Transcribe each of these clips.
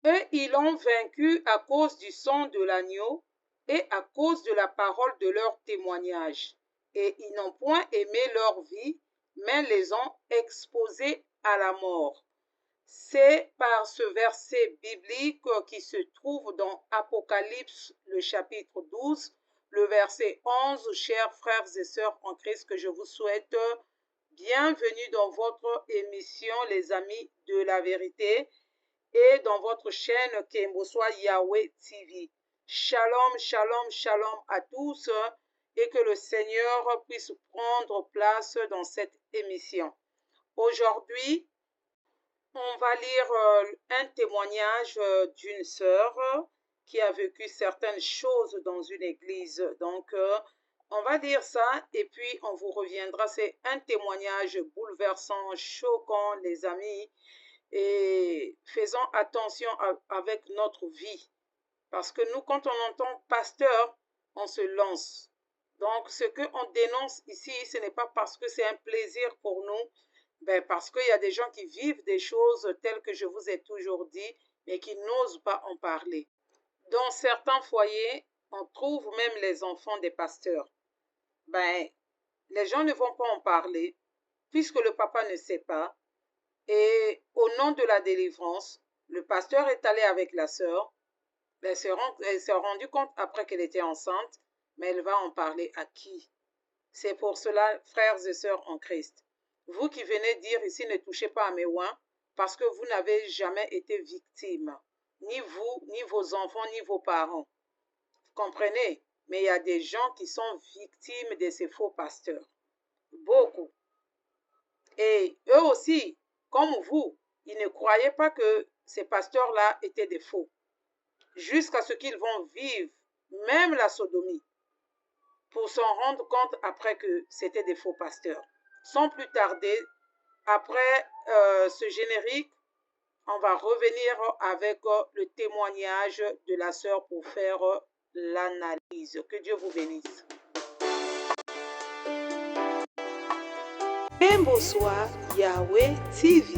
Et ils l'ont vaincu à cause du sang de l'agneau et à cause de la parole de leur témoignage. Et ils n'ont point aimé leur vie, mais les ont exposés à la mort. C'est par ce verset biblique qui se trouve dans Apocalypse, le chapitre 12, le verset 11, chers frères et sœurs en Christ, que je vous souhaite bienvenue dans votre émission, les amis de la vérité, et dans votre chaîne Kemboswa Yahweh TV. Shalom, shalom, shalom à tous et que le Seigneur puisse prendre place dans cette émission. Aujourd'hui, on va lire un témoignage d'une sœur qui a vécu certaines choses dans une église. Donc, on va lire ça et puis on vous reviendra. C'est un témoignage bouleversant, choquant, les amis. Et faisons attention avec notre vie. Parce que nous, quand on entend pasteur, on se lance. Donc, ce qu'on dénonce ici, ce n'est pas parce que c'est un plaisir pour nous, ben parce qu'il y a des gens qui vivent des choses telles que je vous ai toujours dit, mais qui n'osent pas en parler. Dans certains foyers, on trouve même les enfants des pasteurs. Ben, les gens ne vont pas en parler, puisque le papa ne sait pas. Et au nom de la délivrance, le pasteur est allé avec la sœur. Elle s'est rendue compte après qu'elle était enceinte, mais elle va en parler à qui? C'est pour cela, frères et sœurs en Christ, vous qui venez dire ici ne touchez pas à mes oins, parce que vous n'avez jamais été victime, ni vous, ni vos enfants, ni vos parents. Vous comprenez? Mais il y a des gens qui sont victimes de ces faux pasteurs. Beaucoup. Et eux aussi, comme vous, ils ne croyaient pas que ces pasteurs-là étaient des faux. Jusqu'à ce qu'ils vont vivre même la sodomie pour s'en rendre compte après que c'était des faux pasteurs. Sans plus tarder, après ce générique, on va revenir avec le témoignage de la sœur pour faire l'analyse. Que Dieu vous bénisse. Kemboswa Yahweh TV.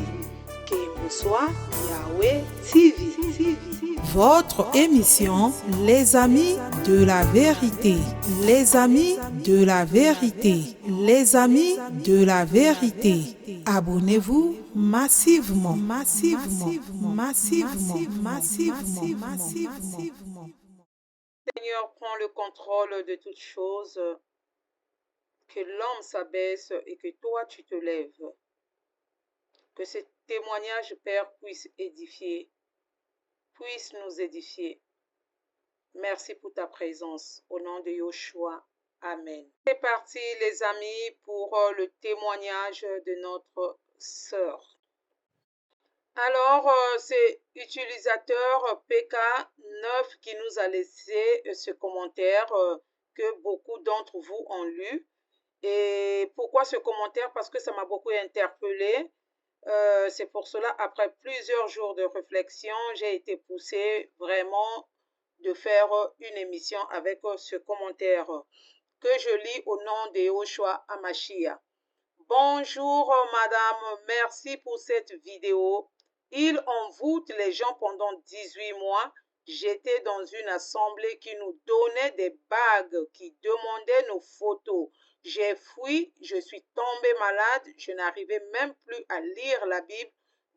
Kemboswa Yahweh TV. Votre émission, les amis de la vérité, les amis de la vérité, les amis de la vérité. Abonnez-vous massivement, massivement, massivement, massivement, massivement. Seigneur, prends le contrôle de toutes choses, que l'homme s'abaisse et que toi tu te lèves. Que ce témoignage, Père, puisse édifier, puisse nous édifier. Merci pour ta présence. Au nom de Yoshua. Amen. C'est parti, les amis, pour le témoignage de notre sœur. Alors, c'est utilisateur PK9 qui nous a laissé ce commentaire que beaucoup d'entre vous ont lu. Et pourquoi ce commentaire? Parce que ça m'a beaucoup interpellée. C'est pour cela, après plusieurs jours de réflexion, j'ai été poussée vraiment de faire une émission avec ce commentaire que je lis au nom de Yoshua Amashia. Bonjour madame, merci pour cette vidéo. Il envoûte les gens pendant 18 mois. J'étais dans une assemblée qui nous donnait des bagues, qui demandait nos photos. J'ai fui, je suis tombée malade, je n'arrivais même plus à lire la Bible.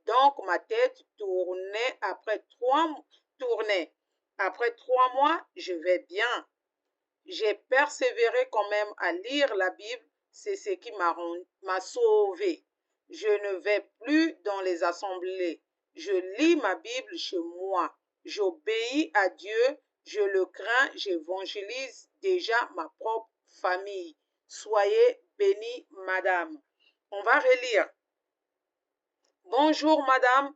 Donc ma tête tournait. Après 3 mois, je vais bien. J'ai persévéré quand même à lire la Bible. C'est ce qui m'a sauvé. Je ne vais plus dans les assemblées. Je lis ma Bible chez moi. J'obéis à Dieu. Je le crains. J'évangélise déjà ma propre famille. Soyez bénie, madame. On va relire. Bonjour, madame.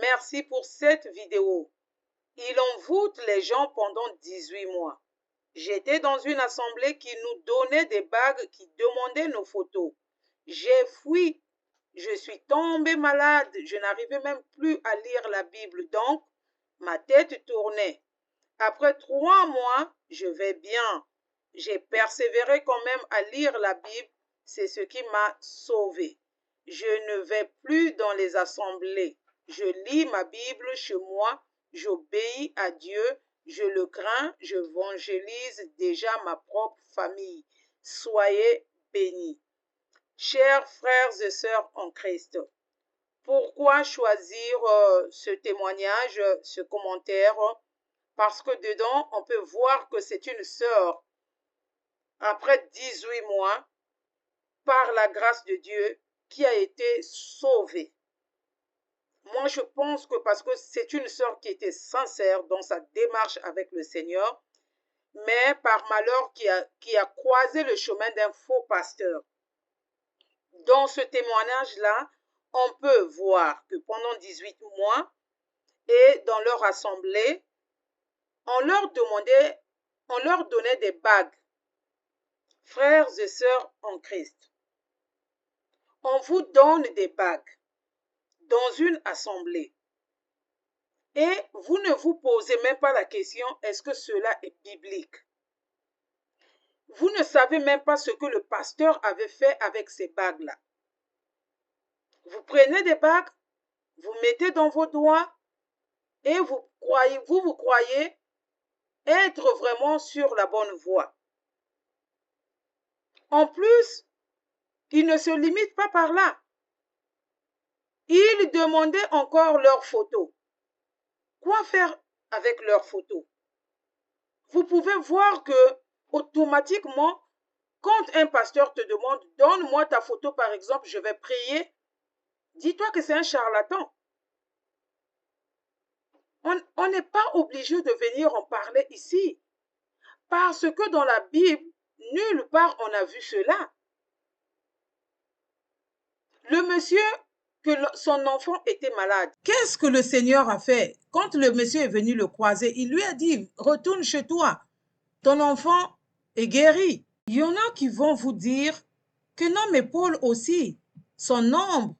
Merci pour cette vidéo. Il envoûte les gens pendant 18 mois. J'étais dans une assemblée qui nous donnait des bagues, qui demandaient nos photos. J'ai fui. Je suis tombée malade. Je n'arrivais même plus à lire la Bible. Donc, ma tête tournait. Après 3 mois, je vais bien. J'ai persévéré quand même à lire la Bible. C'est ce qui m'a sauvée. Je ne vais plus dans les assemblées. Je lis ma Bible chez moi. j'obéis à Dieu, je le crains, j'évangélise déjà ma propre famille. Soyez bénis. Chers frères et sœurs en Christ, pourquoi choisir ce témoignage, ce commentaire? Parce que dedans, on peut voir que c'est une sœur, après 18 mois, par la grâce de Dieu, qui a été sauvée. Moi, je pense que parce que c'est une sœur qui était sincère dans sa démarche avec le Seigneur, mais par malheur qui a croisé le chemin d'un faux pasteur. Dans ce témoignage-là, on peut voir que pendant 18 mois et dans leur assemblée, on leur donnait des bagues. Frères et sœurs en Christ, on vous donne des bagues dans une assemblée et vous ne vous posez même pas la question, est-ce que cela est biblique? Vous ne savez même pas ce que le pasteur avait fait avec ces bagues-là. Vous prenez des bagues, vous mettez dans vos doigts et vous croyez être vraiment sur la bonne voie. En plus, ils ne se limitent pas par là. Ils demandaient encore leurs photos. Quoi faire avec leurs photos? Vous pouvez voir que automatiquement, quand un pasteur te demande, donne-moi ta photo par exemple, je vais prier, dis-toi que c'est un charlatan. On n'est pas obligé de venir en parler ici. Parce que dans la Bible, nulle part on a vu cela. Le monsieur, que son enfant était malade. Qu'est-ce que le Seigneur a fait? Quand le monsieur est venu le croiser, il lui a dit, retourne chez toi. Ton enfant est guéri. Il y en a qui vont vous dire que non, mais Paul aussi, son ombre,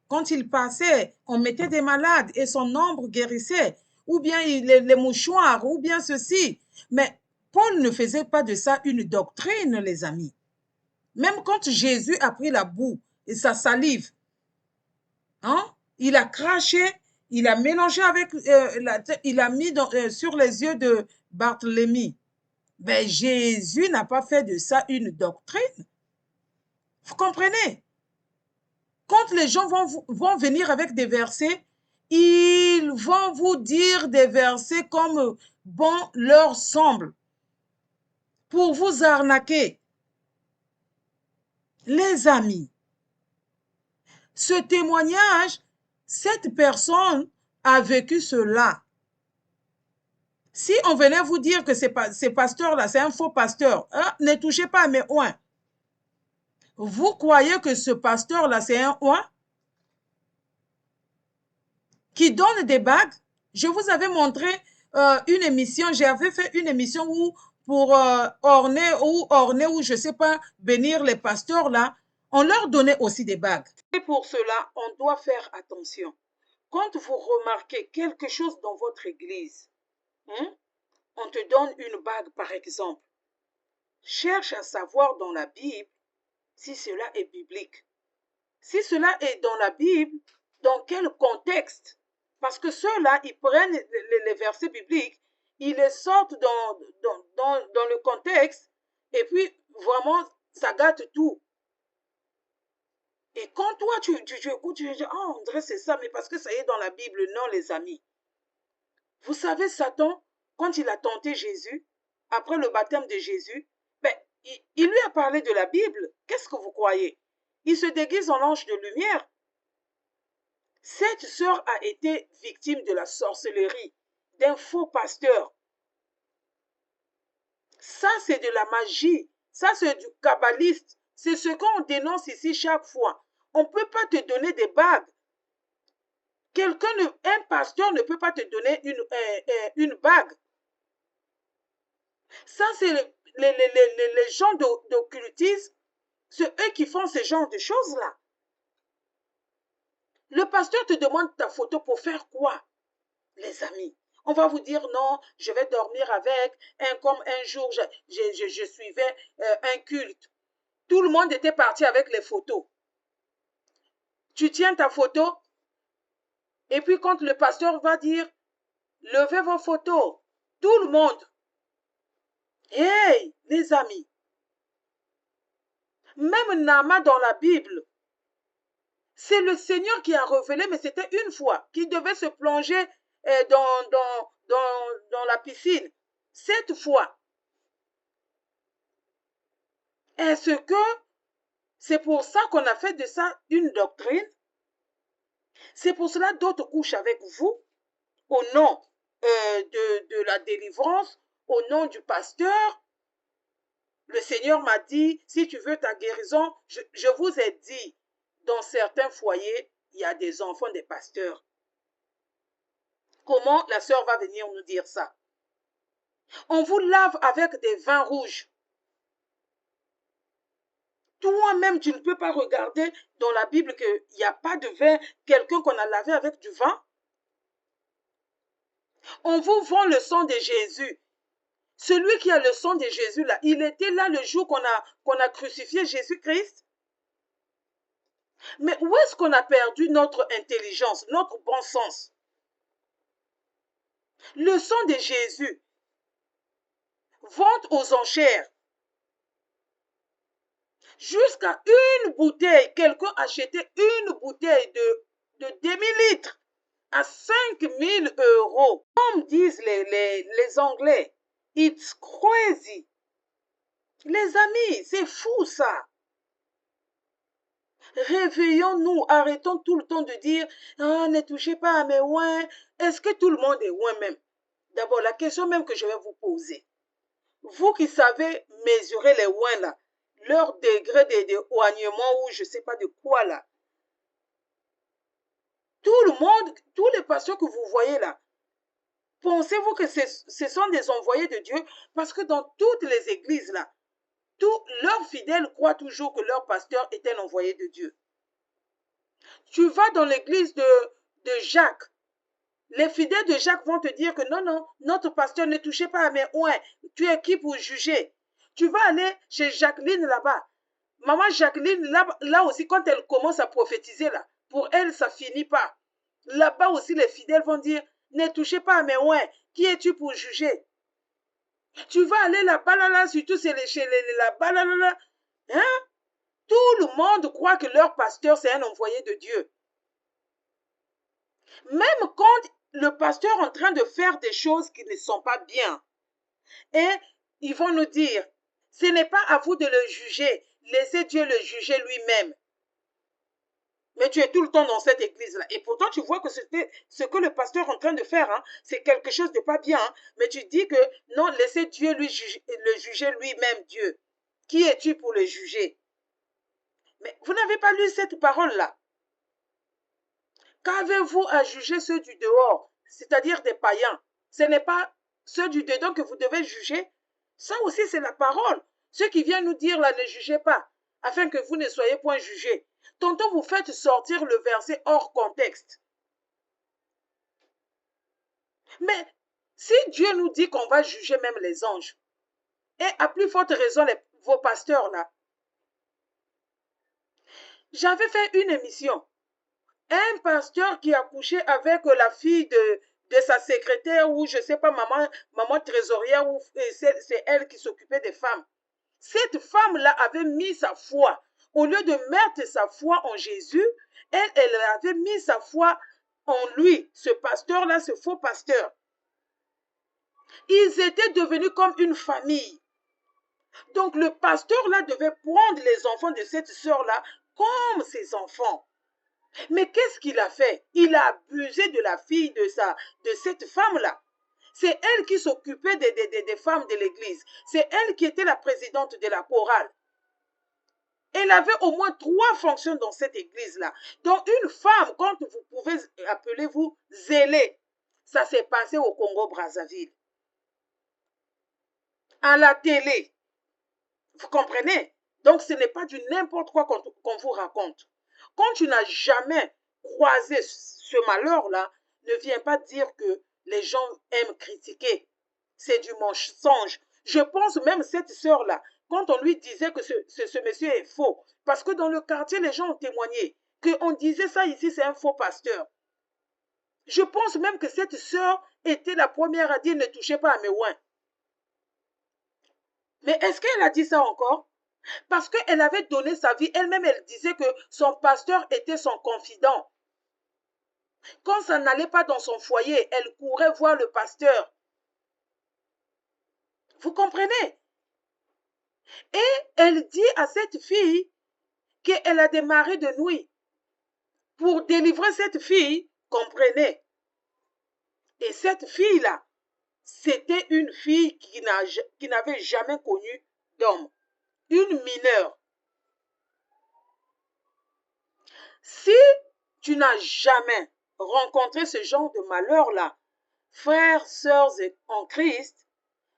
quand il passait, on mettait des malades et son ombre guérissait. Ou bien les mouchoirs, ou bien ceci. Mais Paul ne faisait pas de ça une doctrine, les amis. Même quand Jésus a pris la boue et sa salive, il a craché, il a mélangé avec, il a mis sur les yeux de Barthélemy. Mais Jésus n'a pas fait de ça une doctrine. Vous comprenez? Quand les gens vont venir avec des versets, ils vont vous dire des versets comme bon leur semble pour vous arnaquer. Les amis, ce témoignage, cette personne a vécu cela. Si on venait vous dire que ces pasteurs-là, c'est un faux pasteur, ne touchez pas à mes oins. Vous croyez que ce pasteur-là, c'est un oin qui donne des bagues? Je vous avais montré une émission, j'avais fait une émission où pour orner ou je ne sais pas, bénir les pasteurs-là, on leur donnait aussi des bagues. Et pour cela, on doit faire attention. Quand vous remarquez quelque chose dans votre église, on te donne une bague par exemple, cherche à savoir dans la Bible si cela est biblique. Si cela est dans la Bible, dans quel contexte? Parce que ceux-là, ils prennent les versets bibliques, ils les sortent dans le contexte, et puis vraiment, ça gâte tout. Et quand toi, tu écoutes, tu dis, on dirait c'est ça, mais parce que ça y est dans la Bible. Non, les amis. Vous savez, Satan, quand il a tenté Jésus, après le baptême de Jésus, il lui a parlé de la Bible. Qu'est-ce que vous croyez? Il se déguise en ange de lumière. Cette sœur a été victime de la sorcellerie, d'un faux pasteur. Ça, c'est de la magie. Ça, c'est du kabbaliste. C'est ce qu'on dénonce ici chaque fois. On ne peut pas te donner des bagues. Un pasteur ne peut pas te donner une bague. Ça, c'est les gens d'occultisme. C'est eux qui font ce genre de choses-là. Le pasteur te demande ta photo pour faire quoi, les amis? On va vous dire non, je vais dormir avec, comme un jour je suivais un culte. Tout le monde était parti avec les photos. Tu tiens ta photo et puis quand le pasteur va dire, Levez vos photos. Tout le monde. Hey, les amis. Même Nama dans la Bible, c'est le Seigneur qui a révélé, mais c'était une fois qu'il devait se plonger dans la piscine. 7 fois. Est-ce que c'est pour ça qu'on a fait de ça une doctrine? C'est pour cela d'autres couchent avec vous au nom de la délivrance, au nom du pasteur. Le Seigneur m'a dit, si tu veux ta guérison, je vous ai dit, dans certains foyers, il y a des enfants des pasteurs. Comment la sœur va venir nous dire ça? On vous lave avec des vins rouges. Toi-même, tu ne peux pas regarder dans la Bible qu'il n'y a pas de vin, quelqu'un qu'on a lavé avec du vin. On vous vend le sang de Jésus. Celui qui a le sang de Jésus, là, il était là le jour qu'on a crucifié Jésus-Christ. Mais où est-ce qu'on a perdu notre intelligence, notre bon sens? Le sang de Jésus, vente aux enchères. Jusqu'à une bouteille, quelqu'un achetait une bouteille de demi-litre à 5 000 €. Comme disent les Anglais, it's crazy. Les amis, c'est fou ça. Réveillons-nous, arrêtons tout le temps de dire « Ah, ne touchez pas à mes ouins ». Est-ce que tout le monde est ouin même? D'abord, la question même que je vais vous poser. Vous qui savez mesurer les ouins là, leur degré de oignement ou je ne sais pas de quoi là. Tout le monde, tous les pasteurs que vous voyez là, pensez-vous que ce sont des envoyés de Dieu? Parce que dans toutes les églises là, tous leurs fidèles croient toujours que leur pasteur est un envoyé de Dieu. Tu vas dans l'église de Jacques. Les fidèles de Jacques vont te dire que non, non, notre pasteur ne touchez pas à mes ouins. Tu es qui pour juger? Tu vas aller chez Jacqueline là-bas. Maman Jacqueline, là aussi, quand elle commence à prophétiser, là, pour elle, ça finit pas. Là-bas aussi, les fidèles vont dire, ne touchez pas à mes ouins. Qui es-tu pour juger? Tu vas aller là-bas, là, surtout chez là-bas, là. Hein? Tout le monde croit que leur pasteur, c'est un envoyé de Dieu. Même quand le pasteur est en train de faire des choses qui ne sont pas bien, et ils vont nous dire, ce n'est pas à vous de le juger, laissez Dieu le juger lui-même. Mais tu es tout le temps dans cette église-là. Et pourtant, tu vois que ce que le pasteur est en train de faire, hein, c'est quelque chose de pas bien. Hein, mais tu dis que non, laissez Dieu le juger lui-même, Dieu. Qui es-tu pour le juger? Mais vous n'avez pas lu cette parole-là. Qu'avez-vous à juger ceux du dehors, c'est-à-dire des païens? Ce n'est pas ceux du dedans que vous devez juger. Ça aussi, c'est la parole. Ceux qui viennent nous dire là, ne jugez pas, afin que vous ne soyez point jugés. Tantôt, vous faites sortir le verset hors contexte. Mais si Dieu nous dit qu'on va juger même les anges, et à plus forte raison vos pasteurs là, j'avais fait une émission. Un pasteur qui a couché avec la fille de sa secrétaire ou je ne sais pas, maman trésorière, ou c'est elle qui s'occupait des femmes. Cette femme-là avait mis sa foi. Au lieu de mettre sa foi en Jésus, elle avait mis sa foi en lui, ce pasteur-là, ce faux pasteur. Ils étaient devenus comme une famille. Donc le pasteur-là devait prendre les enfants de cette sœur-là comme ses enfants. Mais qu'est-ce qu'il a fait? Il a abusé de la fille de cette femme-là. C'est elle qui s'occupait des femmes de l'église. C'est elle qui était la présidente de la chorale. Elle avait au moins 3 fonctions dans cette église-là. Donc une femme, quand vous pouvez appeler-vous zélée, ça s'est passé au Congo-Brazzaville. À la télé. Vous comprenez? Donc ce n'est pas du n'importe quoi qu'on vous raconte. Quand tu n'as jamais croisé ce malheur-là, ne viens pas dire que les gens aiment critiquer. C'est du mensonge. Je pense même cette sœur-là, quand on lui disait que ce monsieur est faux, parce que dans le quartier, les gens ont témoigné qu'on disait ça ici, c'est un faux pasteur. Je pense même que cette sœur été la première à dire ne touchez pas à mes oins. Mais est-ce qu'elle a dit ça encore? Parce qu'elle avait donné sa vie. Elle-même, elle disait que son pasteur était son confident. Quand ça n'allait pas dans son foyer, elle courait voir le pasteur. Vous comprenez? Et elle dit à cette fille qu'elle a démarré de nuit. Pour délivrer cette fille, comprenez. Et cette fille-là, c'était une fille qui n'avait jamais connu d'homme. Une mineure. Si tu n'as jamais rencontré ce genre de malheur-là, frères, sœurs en Christ,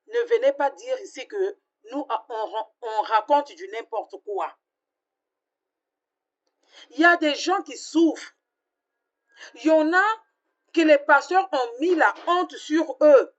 ne venez pas dire ici que nous, on raconte du n'importe quoi. Il y a des gens qui souffrent. Il y en a que les pasteurs ont mis la honte sur eux.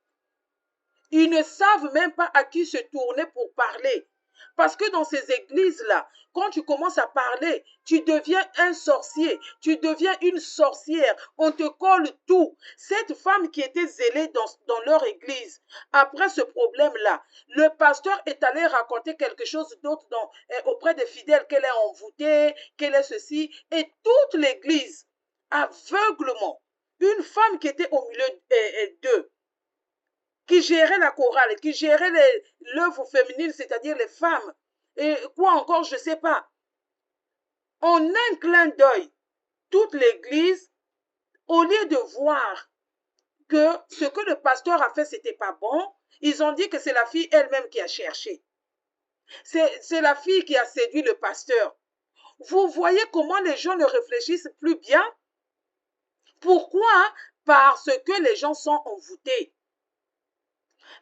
Ils ne savent même pas à qui se tourner pour parler. Parce que dans ces églises-là, quand tu commences à parler, tu deviens un sorcier, tu deviens une sorcière, on te colle tout. Cette femme qui était zélée dans leur église, après ce problème-là, le pasteur est allé raconter quelque chose d'autre auprès des fidèles, qu'elle est envoûtée, qu'elle est ceci, et toute l'église, aveuglement, une femme qui était au milieu d'eux, qui gérait la chorale, qui gérait l'œuvre féminine, c'est-à-dire les femmes, et quoi encore, je ne sais pas. En un clin d'œil, toute l'église, au lieu de voir que ce que le pasteur a fait, ce n'était pas bon, ils ont dit que c'est la fille elle-même qui a cherché. C'est la fille qui a séduit le pasteur. Vous voyez comment les gens ne réfléchissent plus bien? Pourquoi? Parce que les gens sont envoûtés.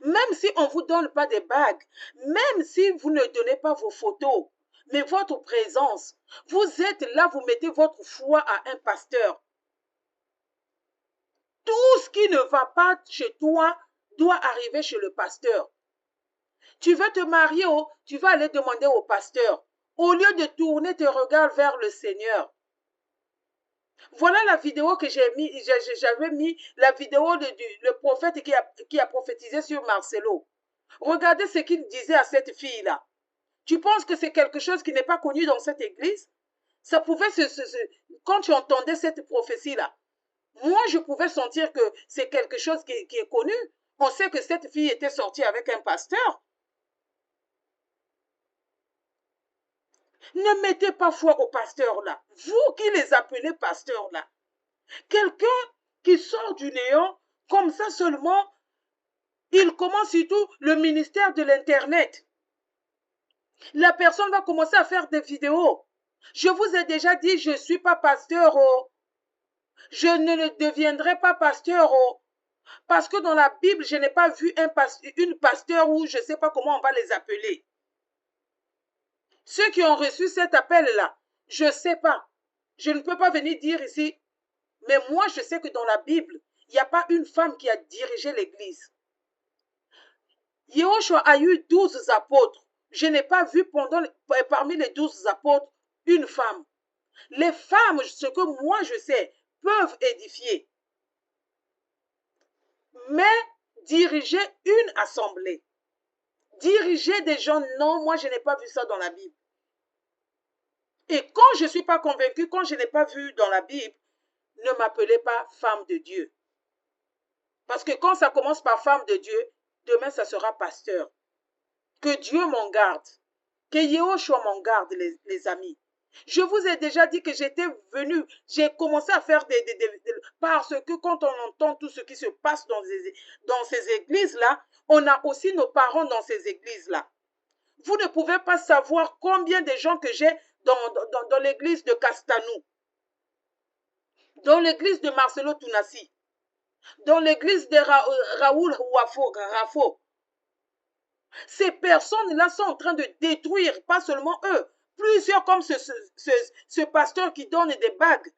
Même si on ne vous donne pas des bagues, même si vous ne donnez pas vos photos, mais votre présence, vous êtes là, vous mettez votre foi à un pasteur. Tout ce qui ne va pas chez toi doit arriver chez le pasteur. Tu veux te marier, tu vas aller demander au pasteur. Au lieu de tourner tes regards vers le Seigneur. Voilà la vidéo que j'avais mis, la vidéo le prophète qui a prophétisé sur Marcelo. Regardez ce qu'il disait à cette fille-là. Tu penses que c'est quelque chose qui n'est pas connu dans cette église? Ça pouvait quand tu entendais cette prophétie-là, moi je pouvais sentir que c'est quelque chose qui est connu. On sait que cette fille était sortie avec un pasteur. Ne mettez pas foi au pasteur là. Vous qui les appelez pasteurs là. Quelqu'un qui sort du néant, comme ça seulement, il commence surtout le ministère de l'Internet. La personne va commencer à faire des vidéos. Je vous ai déjà dit, je ne suis pas pasteur. Je ne deviendrai pas pasteur. Parce que dans la Bible, je n'ai pas vu une pasteur ou je ne sais pas comment on va les appeler. Ceux qui ont reçu cet appel-là, je ne sais pas. Je ne peux pas venir dire ici. Mais moi, je sais que dans la Bible, il n'y a pas une femme qui a dirigé l'église. Yahushua a eu 12 apôtres. Je n'ai pas vu parmi les 12 apôtres une femme. Les femmes, ce que moi je sais, peuvent édifier. Mais diriger une assemblée, diriger des gens, non, moi je n'ai pas vu ça dans la Bible. Et quand je ne suis pas convaincue, quand je n'ai pas vu dans la Bible, ne m'appelez pas femme de Dieu. Parce que quand ça commence par femme de Dieu, demain ça sera pasteur. Que Dieu m'en garde. Que Yahushua m'en garde, les amis. Je vous ai déjà dit que j'étais venue, j'ai commencé à faire parce que quand on entend tout ce qui se passe dans ces églises-là, on a aussi nos parents dans ces églises-là. Vous ne pouvez pas savoir combien de gens que j'ai dans l'église de Castanou, dans l'église de Marcelo Tounassi, dans l'église de Raoul Rafo. Ces personnes-là sont en train de détruire, pas seulement eux, plusieurs comme ce pasteur qui donne des bagues,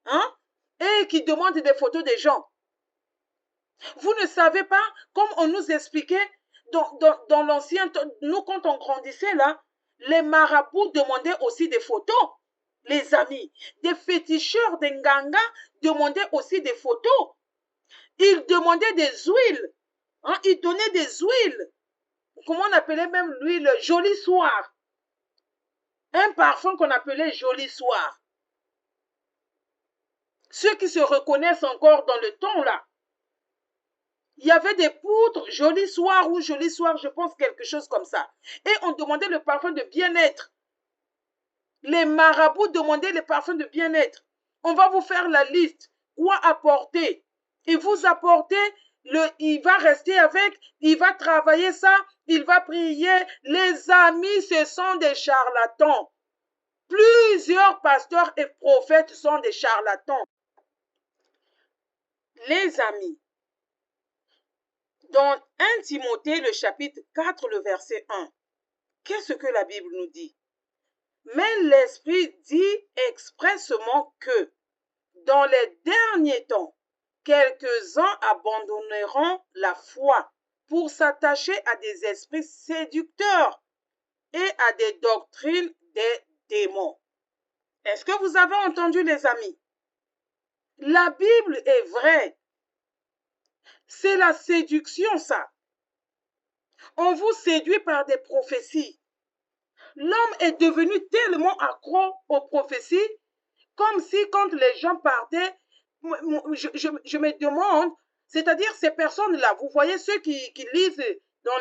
hein, et qui demande des photos des gens. Vous ne savez pas, comme on nous expliquait dans l'ancien temps, nous quand on grandissait là, les marabouts demandaient aussi des photos, les amis. Des féticheurs, des nganga demandaient aussi des photos. Il demandait des huiles. Hein, il donnait des huiles. Comment on appelait même l'huile? Joli soir. Un parfum qu'on appelait Joli soir. Ceux qui se reconnaissent encore dans le ton là. Il y avait des poutres, Joli soir ou Joli soir, je pense quelque chose comme ça. Et on demandait le parfum de bien-être. Les marabouts demandaient le parfum de bien-être. On va vous faire la liste. Quoi apporter? Et vous apportez, il va rester avec, il va travailler ça, il va prier. Les amis, ce sont des charlatans. Plusieurs pasteurs et prophètes sont des charlatans. Les amis, dans 1 Timothée, le chapitre 4, le verset 1, qu'est-ce que la Bible nous dit? Mais l'Esprit dit expressément que dans les derniers temps, quelques-uns abandonneront la foi pour s'attacher à des esprits séducteurs et à des doctrines des démons. Est-ce que vous avez entendu, les amis? La Bible est vraie. C'est la séduction, ça. On vous séduit par des prophéties. L'homme est devenu tellement accro aux prophéties, comme si quand les gens partaient, je me demande, c'est-à-dire ces personnes-là, vous voyez ceux qui lisent dans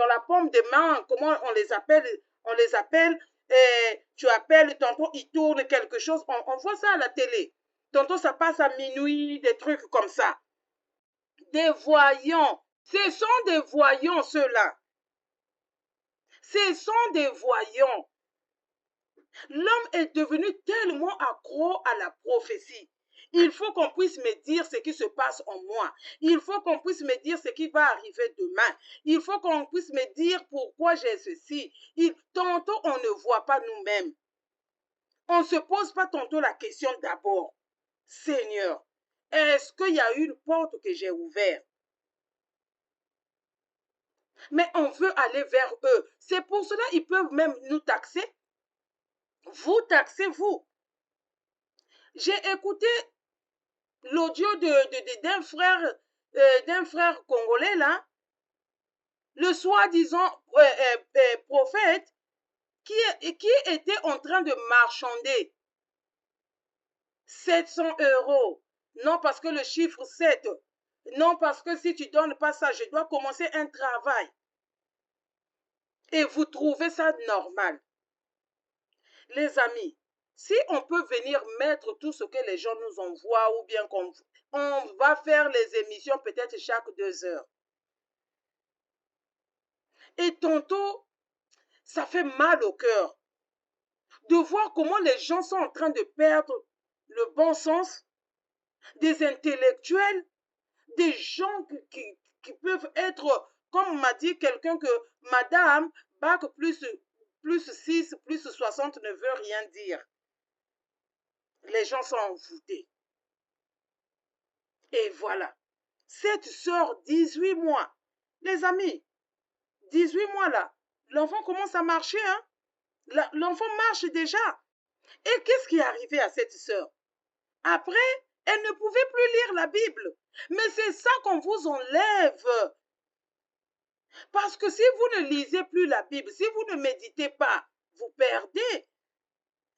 la paume des mains, comment on les appelle, et tu appelles, tantôt ils tournent quelque chose, on voit ça à la télé. Tantôt ça passe à minuit, des trucs comme ça. Des voyants, ce sont des voyants ceux-là. Ce sont des voyants. L'homme est devenu tellement accro à la prophétie. Il faut qu'on puisse me dire ce qui se passe en moi. Il faut qu'on puisse me dire ce qui va arriver demain. Il faut qu'on puisse me dire pourquoi j'ai ceci. Tantôt, on ne voit pas nous-mêmes. On ne se pose pas tantôt la question d'abord. Seigneur, est-ce qu'il y a une porte que j'ai ouverte? Mais on veut aller vers eux. C'est pour cela qu'ils peuvent même nous taxer. Vous taxez, vous. J'ai écouté l'audio d'un frère congolais, là, le soi-disant prophète, qui était en train de marchander 700 €. Non, parce que le chiffre 7. Non, parce que si tu ne donnes pas ça, je dois commencer un travail. Et vous trouvez ça normal. Les amis, si on peut venir mettre tout ce que les gens nous envoient ou bien qu'on va faire les émissions peut-être chaque 2 heures. Et tantôt, ça fait mal au cœur de voir comment les gens sont en train de perdre le bon sens, des intellectuels, des gens qui peuvent être, comme m'a dit quelqu'un que madame, bac plus 6, plus 60 ne veut rien dire. Les gens sont envoûtés. Et voilà. Cette sœur, 18 mois. Les amis, 18 mois là, l'enfant commence à marcher. Hein? L'enfant marche déjà. Et qu'est-ce qui est arrivé à cette sœur? Après, elle ne pouvait plus lire la Bible. Mais c'est ça qu'on vous enlève. Parce que si vous ne lisez plus la Bible, si vous ne méditez pas, vous perdez.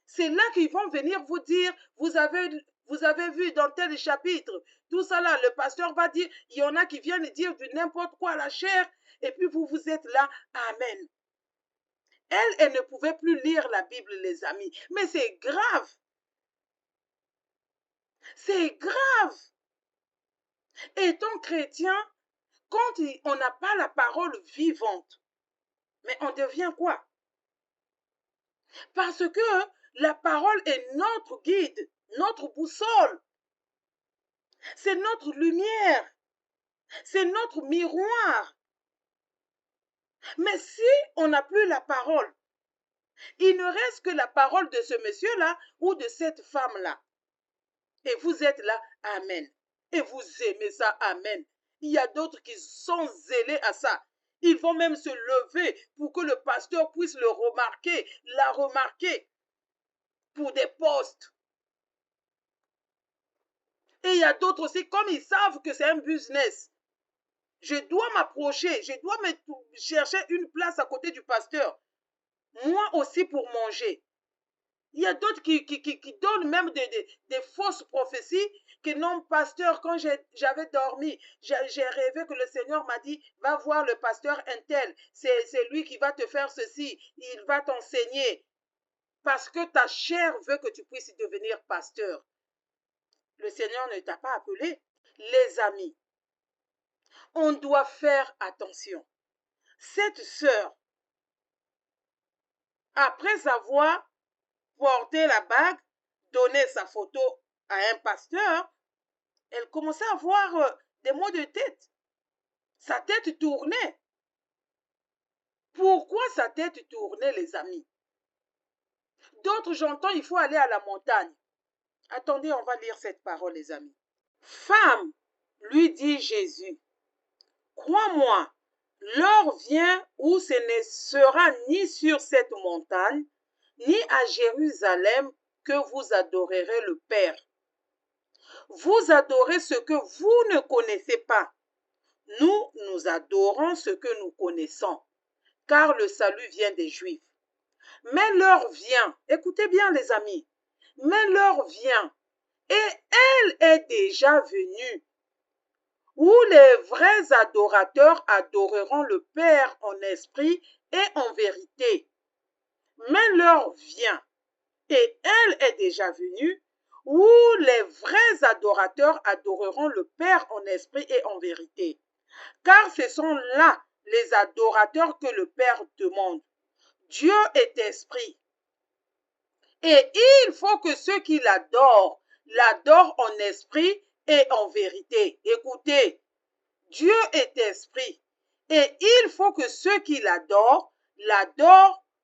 C'est là qu'ils vont venir vous dire, vous avez vu dans tel chapitre, tout ça là, le pasteur va dire, il y en a qui viennent dire du n'importe quoi à la chair, et puis vous êtes là, amen. Elle ne pouvait plus lire la Bible, les amis. Mais c'est grave. C'est grave. Étant chrétien, quand on n'a pas la parole vivante, mais on devient quoi? Parce que la parole est notre guide, notre boussole. C'est notre lumière. C'est notre miroir. Mais si on n'a plus la parole, il ne reste que la parole de ce monsieur-là ou de cette femme-là. Et vous êtes là, amen. Et vous aimez ça, amen. Il y a d'autres qui sont zélés à ça. Ils vont même se lever pour que le pasteur puisse le remarquer, la remarquer pour des postes. Et il y a d'autres aussi, comme ils savent que c'est un business, je dois m'approcher, je dois me chercher une place à côté du pasteur. Moi aussi pour manger. Il y a d'autres qui donnent même des fausses prophéties que non, pasteur, quand j'avais dormi, j'ai rêvé que le Seigneur m'a dit, va voir le pasteur Intel, c'est lui qui va te faire ceci, il va t'enseigner. Parce que ta chair veut que tu puisses devenir pasteur. Le Seigneur ne t'a pas appelé. Les amis, on doit faire attention. Cette sœur, après avoir porté la bague, donné sa photo à un pasteur, elle commençait à avoir des maux de tête. Sa tête tournait. Pourquoi sa tête tournait, les amis? D'autres, j'entends, il faut aller à la montagne. Attendez, on va lire cette parole, les amis. Femme, lui dit Jésus, crois-moi, l'heure vient où ce ne sera ni sur cette montagne, ni à Jérusalem que vous adorerez le Père. Vous adorez ce que vous ne connaissez pas. Nous adorons ce que nous connaissons, car le salut vient des Juifs. Mais l'heure vient, écoutez bien les amis, mais l'heure vient, et elle est déjà venue, où les vrais adorateurs adoreront le Père en esprit et en vérité. Mais l'heure vient, et elle est déjà venue, où les vrais adorateurs adoreront le Père en esprit et en vérité. Car ce sont là les adorateurs que le Père demande. Dieu est esprit. Et il faut que ceux qui l'adorent en esprit et en vérité. Écoutez, Dieu est esprit. Et il faut que ceux qui l'adorent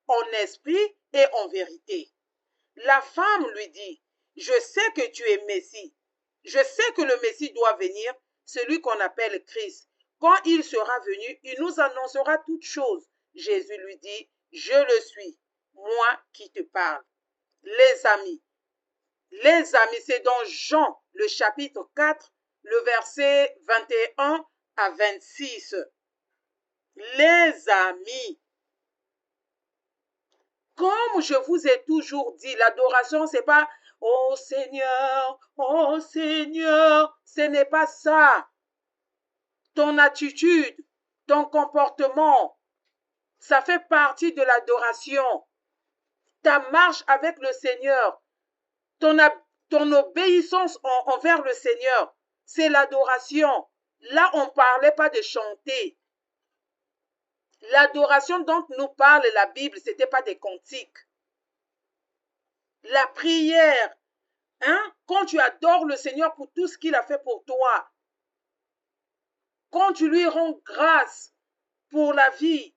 en esprit et en vérité. La femme lui dit, je sais que tu es Messie. Je sais que le Messie doit venir, celui qu'on appelle Christ. Quand il sera venu, il nous annoncera toutes choses. Jésus lui dit, je le suis, moi qui te parle. Les amis, c'est dans Jean, le chapitre 4, le verset 21 à 26. Les amis, comme je vous ai toujours dit, l'adoration, c'est pas « Oh Seigneur, ce n'est pas ça. Ton attitude, ton comportement, ça fait partie de l'adoration. Ta marche avec le Seigneur, ton obéissance envers le Seigneur, c'est l'adoration. Là, on ne parlait pas de chanter. L'adoration dont nous parle la Bible, ce n'était pas des cantiques. La prière, quand tu adores le Seigneur pour tout ce qu'il a fait pour toi, quand tu lui rends grâce pour la vie,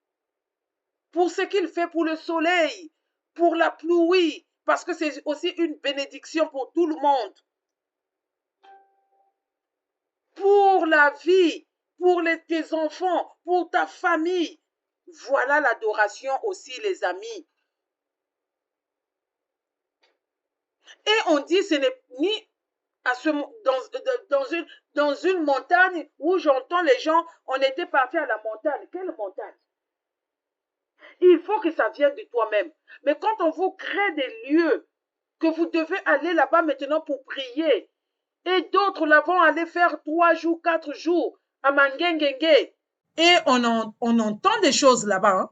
pour ce qu'il fait pour le soleil, pour la pluie, parce que c'est aussi une bénédiction pour tout le monde. Pour la vie, pour tes enfants, pour ta famille. Voilà l'adoration aussi, les amis. Et on dit, ce n'est ni dans une montagne où j'entends les gens, on était parti à la montagne. Quelle montagne? Il faut que ça vienne de toi-même. Mais quand on vous crée des lieux, que vous devez aller là-bas maintenant pour prier, et d'autres là vont aller faire 3 jours, 4 jours à Mangengenge, et on entend des choses là-bas. Hein.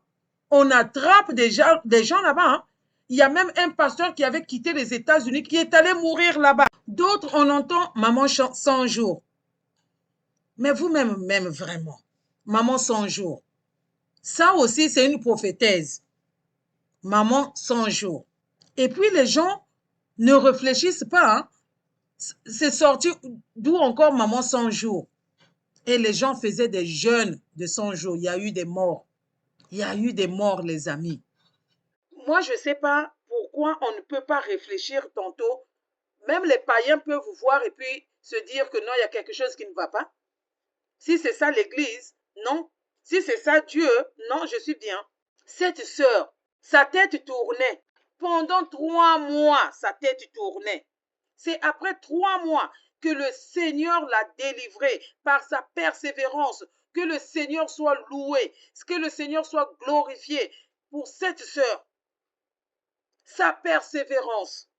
On attrape des gens là-bas. Hein. Il y a même un pasteur qui avait quitté les États-Unis qui est allé mourir là-bas. D'autres, on entend maman 100 jours. Mais vous-même, même vraiment, maman 100 jours. Ça aussi, c'est une prophétesse. Maman 100 jours. Et puis, les gens ne réfléchissent pas. Hein. C'est sorti d'où encore maman 100 jours. Et les gens faisaient des jeûnes de 100 jours. Il y a eu des morts. Il y a eu des morts, les amis. Moi, je ne sais pas pourquoi on ne peut pas réfléchir tantôt. Même les païens peuvent vous voir et puis se dire que non, il y a quelque chose qui ne va pas. Si c'est ça l'Église, non. Si c'est ça Dieu, non, je suis bien. Cette sœur, sa tête tournait. Pendant 3 mois, sa tête tournait. C'est après 3 mois que le Seigneur l'a délivré par sa persévérance. Que le Seigneur soit loué, que le Seigneur soit glorifié pour cette sœur. Sa persévérance.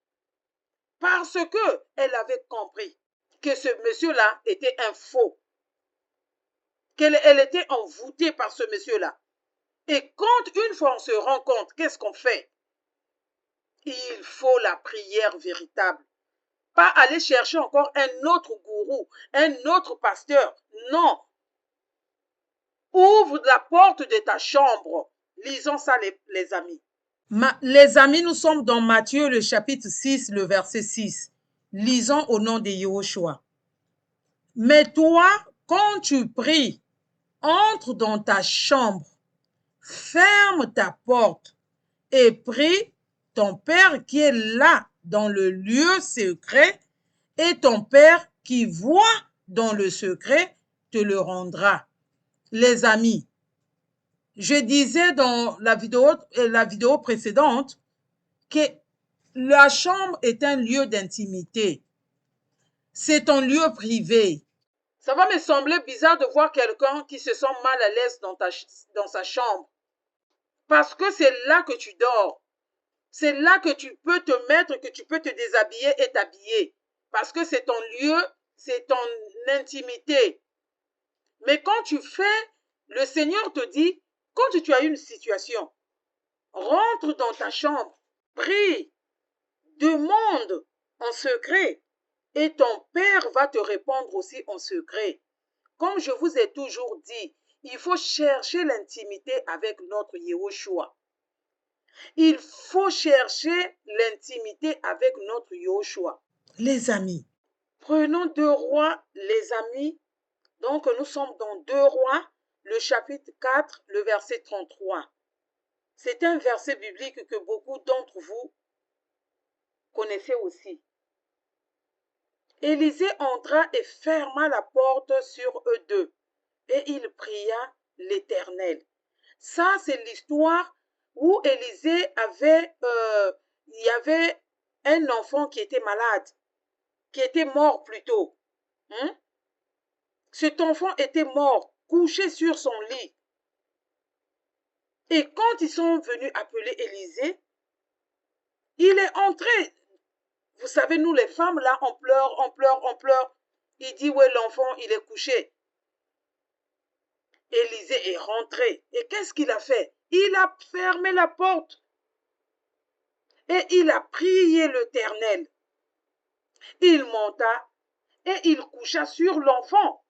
Parce que elle avait compris que ce monsieur-là était un faux. Elle était envoûtée par ce monsieur-là. Et quand une fois on se rend compte, qu'est-ce qu'on fait? Il faut la prière véritable. Pas aller chercher encore un autre gourou, un autre pasteur. Non. Ouvre la porte de ta chambre. Lisons ça, les amis. Les amis, nous sommes dans Matthieu, le chapitre 6, le verset 6. Lisons au nom de Yahushua. Mais toi, quand tu pries, entre dans ta chambre, ferme ta porte et prie ton Père qui est là dans le lieu secret, et ton Père qui voit dans le secret te le rendra. Les amis, je disais dans la vidéo précédente que la chambre est un lieu d'intimité. C'est un lieu privé. Ça va me sembler bizarre de voir quelqu'un qui se sent mal à l'aise dans sa chambre. Parce que c'est là que tu dors. C'est là que tu peux te mettre, que tu peux te déshabiller et t'habiller. Parce que c'est ton lieu, c'est ton intimité. Mais quand tu fais, le Seigneur te dit, quand tu as une situation, rentre dans ta chambre, prie, demande en secret, et ton Père va te répondre aussi en secret. Comme je vous ai toujours dit, il faut chercher l'intimité avec notre Yahushua. Il faut chercher l'intimité avec notre Yahushua. Les amis, prenons 2 Rois, les amis. Donc, nous sommes dans 2 Rois, le chapitre 4, le verset 33. C'est un verset biblique que beaucoup d'entre vous connaissez aussi. Élisée entra et ferma la porte sur eux deux, et il pria l'Éternel. Ça, c'est l'histoire où Élisée il y avait un enfant qui était malade, qui était mort plutôt. Cet enfant était mort, couché sur son lit. Et quand ils sont venus appeler Élisée, il est entré. Vous savez, nous les femmes, là, on pleure, on pleure, on pleure. Il dit, ouais, l'enfant, il est couché. Élisée est rentré. Et qu'est-ce qu'il a fait? Il a fermé la porte. Et il a prié l'Éternel. Il monta et il coucha sur l'enfant.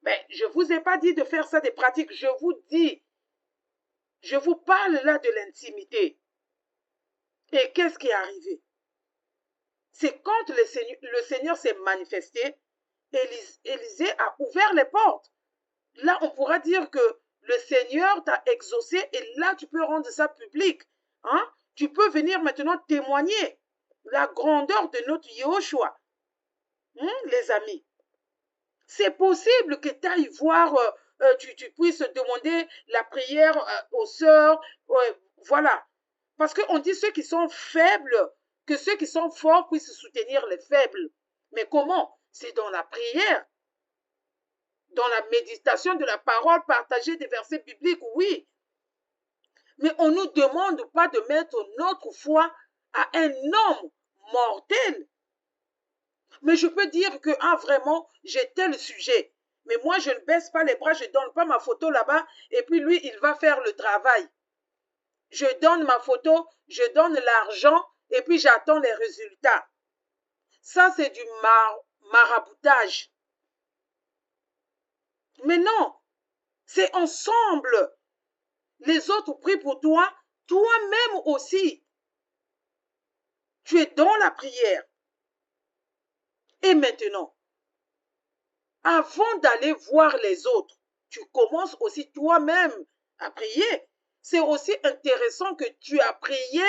Mais je ne vous ai pas dit de faire ça des pratiques. Je vous dis, je vous parle là de l'intimité. Et qu'est-ce qui est arrivé? C'est quand le Seigneur s'est manifesté, Élisée a ouvert les portes. Là, on pourra dire que le Seigneur t'a exaucé et là, tu peux rendre ça public. Tu peux venir maintenant témoigner la grandeur de notre Yahushua. Les amis, c'est possible que tu ailles voir, tu puisses demander la prière aux sœurs. Voilà. Parce qu'on dit ceux qui sont faibles, que ceux qui sont forts puissent soutenir les faibles. Mais comment? C'est dans la prière, dans la méditation de la parole, partager des versets bibliques, oui. Mais on ne nous demande pas de mettre notre foi à un homme mortel. Mais je peux dire que, vraiment, j'ai tel sujet. Mais moi, je ne baisse pas les bras, je ne donne pas ma photo là-bas, et puis lui, il va faire le travail. Je donne ma photo, je donne l'argent, et puis j'attends les résultats. Ça, c'est du maraboutage. Mais non, c'est ensemble. Les autres prient pour toi, toi-même aussi. Tu es dans la prière. Et maintenant, avant d'aller voir les autres, tu commences aussi toi-même à prier. C'est aussi intéressant que tu as prié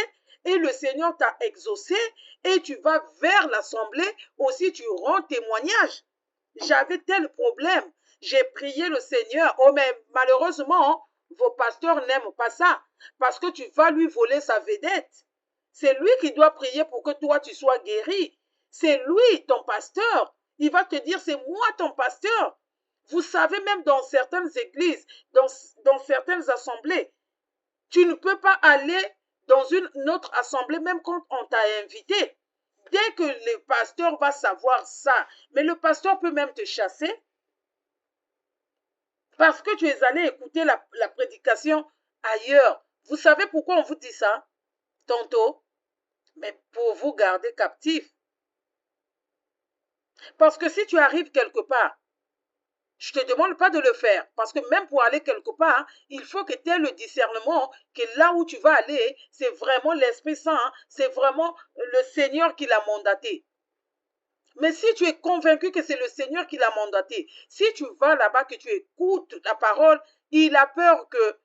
et le Seigneur t'a exaucé et tu vas vers l'assemblée, aussi tu rends témoignage. J'avais tel problème, j'ai prié le Seigneur. Oh, mais malheureusement, vos pasteurs n'aiment pas ça parce que tu vas lui voler sa vedette. C'est lui qui doit prier pour que toi tu sois guéri. C'est lui, ton pasteur. Il va te dire, c'est moi ton pasteur. Vous savez, même dans certaines églises, dans certaines assemblées, tu ne peux pas aller dans une autre assemblée, même quand on t'a invité. Dès que le pasteur va savoir ça, mais le pasteur peut même te chasser parce que tu es allé écouter la prédication ailleurs. Vous savez pourquoi on vous dit ça tantôt? Mais pour vous garder captif. Parce que si tu arrives quelque part, je ne te demande pas de le faire, parce que même pour aller quelque part, il faut que tu aies le discernement que là où tu vas aller, c'est vraiment l'Esprit Saint, c'est vraiment le Seigneur qui l'a mandaté. Mais si tu es convaincu que c'est le Seigneur qui l'a mandaté, si tu vas là-bas, que tu écoutes la parole, il a peur que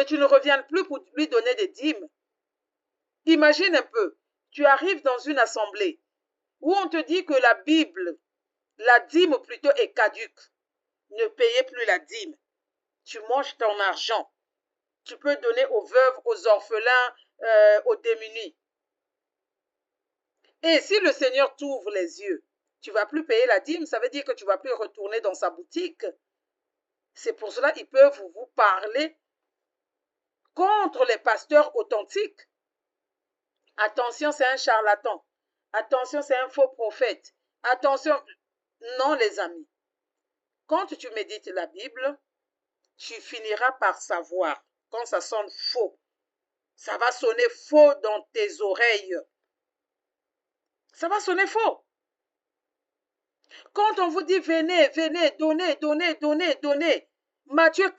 tu ne reviennes plus pour lui donner des dîmes. Imagine un peu, tu arrives dans une assemblée où on te dit que la Bible, la dîme plutôt est caduque. Ne payez plus la dîme. Tu manges ton argent. Tu peux donner aux veuves, aux orphelins, aux démunis. Et si le Seigneur t'ouvre les yeux, tu ne vas plus payer la dîme, ça veut dire que tu ne vas plus retourner dans sa boutique. C'est pour cela qu'ils peuvent vous parler contre les pasteurs authentiques. Attention, c'est un charlatan. Attention, c'est un faux prophète. Attention, non les amis. Quand tu médites la Bible, tu finiras par savoir quand ça sonne faux. Ça va sonner faux dans tes oreilles. Ça va sonner faux. Quand on vous dit venez, venez, donnez, donnez, donnez, donnez. Matthieu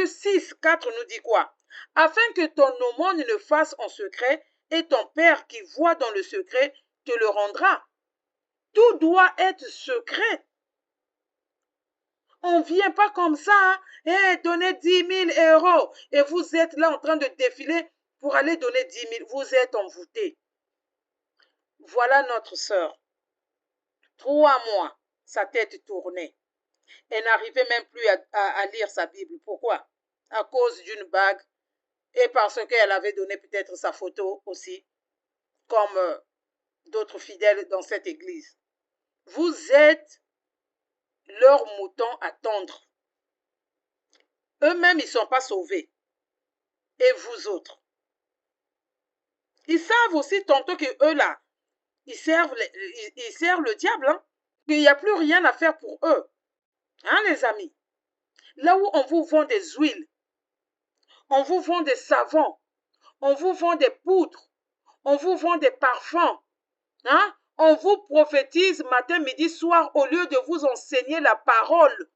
6, 4 nous dit quoi? Afin que ton aumône le fasse en secret, et ton Père qui voit dans le secret te le rendra. Tout doit être secret. On ne vient pas comme ça, hein? Hey, donnez 10 000 euros. Et vous êtes là en train de défiler pour aller donner 10 000. Vous êtes envoûtés. Voilà notre sœur. 3 mois, sa tête tournait. Elle n'arrivait même plus à lire sa Bible. Pourquoi? À cause d'une bague et parce qu'elle avait donné peut-être sa photo aussi, comme d'autres fidèles dans cette église. Vous êtes leurs moutons à tondre. Eux-mêmes, ils ne sont pas sauvés. Et vous autres? Ils savent aussi tantôt que eux là, ils servent le diable, hein? Qu'il n'y a plus rien à faire pour eux. Hein, les amis? Là où on vous vend des huiles, on vous vend des savons, on vous vend des poudres, on vous vend des parfums, hein? On vous prophétise matin, midi, soir au lieu de vous enseigner la parole.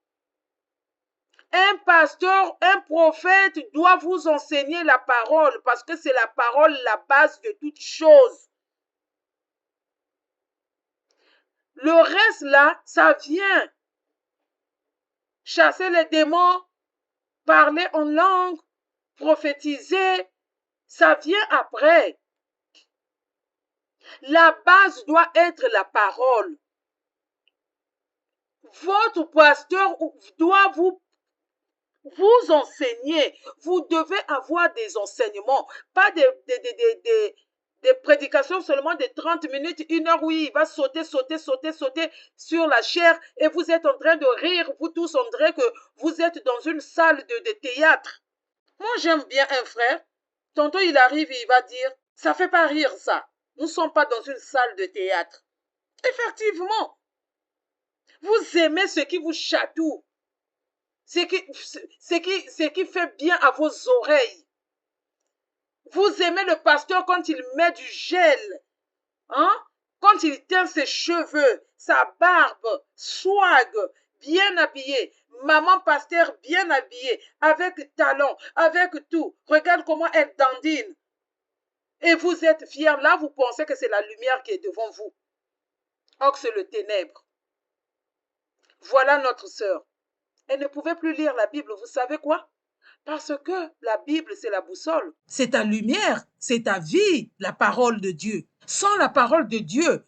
Un pasteur, un prophète doit vous enseigner la parole parce que c'est la parole la base de toute chose. Le reste là, ça vient. Chasser les démons, parler en langue, prophétiser, ça vient après. La base doit être la parole. Votre pasteur doit vous enseigner. Vous devez avoir des enseignements, pas des prédications seulement de 30 minutes, 1 heure, oui, il va sauter sur la chair et vous êtes en train de rire, vous tous, on dirait que vous êtes dans une salle de théâtre. Moi, j'aime bien un frère. Tantôt, il arrive et il va dire, ça fait pas rire ça. Nous ne sommes pas dans une salle de théâtre. Effectivement, vous aimez ce qui vous chatouille, ce qui fait bien à vos oreilles. Vous aimez le pasteur quand il met du gel, hein? Quand il teint ses cheveux, sa barbe, swag, bien habillé. Maman pasteur bien habillée, avec talent, avec tout. Regarde comment elle dandine. Et vous êtes fiers. Là, vous pensez que c'est la lumière qui est devant vous. Or que c'est le ténèbre. Voilà notre sœur. Elle ne pouvait plus lire la Bible. Vous savez quoi? Parce que la Bible, c'est la boussole. C'est ta lumière, c'est ta vie, la parole de Dieu. Sans la parole de Dieu,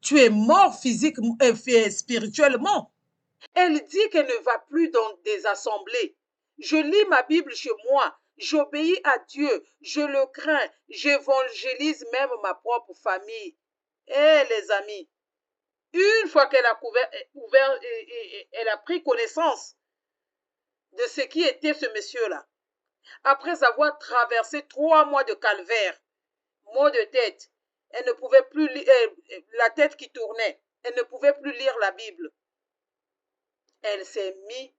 tu es mort physiquement et spirituellement. Elle dit qu'elle ne va plus dans des assemblées. Je lis ma Bible chez moi. J'obéis à Dieu. Je le crains. J'évangélise même ma propre famille. Eh les amis, une fois qu'elle a ouvert elle a pris connaissance de ce qui était ce monsieur-là, après avoir traversé 3 mois de calvaire, maux de tête, elle ne pouvait plus lire, la tête qui tournait, elle ne pouvait plus lire la Bible. Elle s'est mise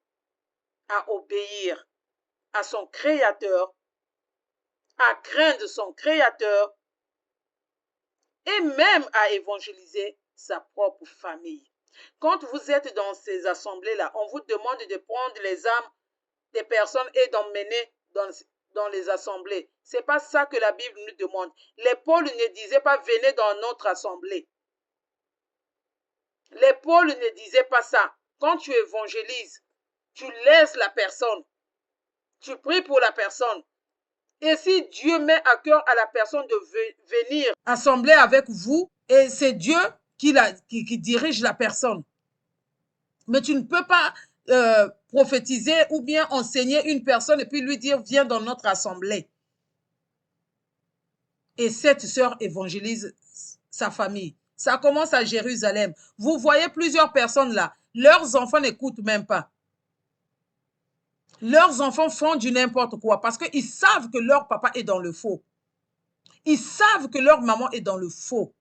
à obéir à son Créateur, à craindre son Créateur et même à évangéliser sa propre famille. Quand vous êtes dans ces assemblées-là, on vous demande de prendre les âmes des personnes et d'emmener dans les assemblées. Ce n'est pas ça que la Bible nous demande. Les Paul ne disaient pas venez dans notre assemblée. Les Paul ne disaient pas ça. Quand tu évangélises, tu laisses la personne. Tu pries pour la personne. Et si Dieu met à cœur à la personne de venir assembler avec vous, et c'est Dieu qui dirige la personne. Mais tu ne peux pas prophétiser ou bien enseigner une personne et puis lui dire viens dans notre assemblée. Et cette sœur évangélise sa famille. Ça commence à Jérusalem. Vous voyez plusieurs personnes là. Leurs enfants n'écoutent même pas. Leurs enfants font du n'importe quoi parce qu'ils savent que leur papa est dans le faux. Ils savent que leur maman est dans le faux.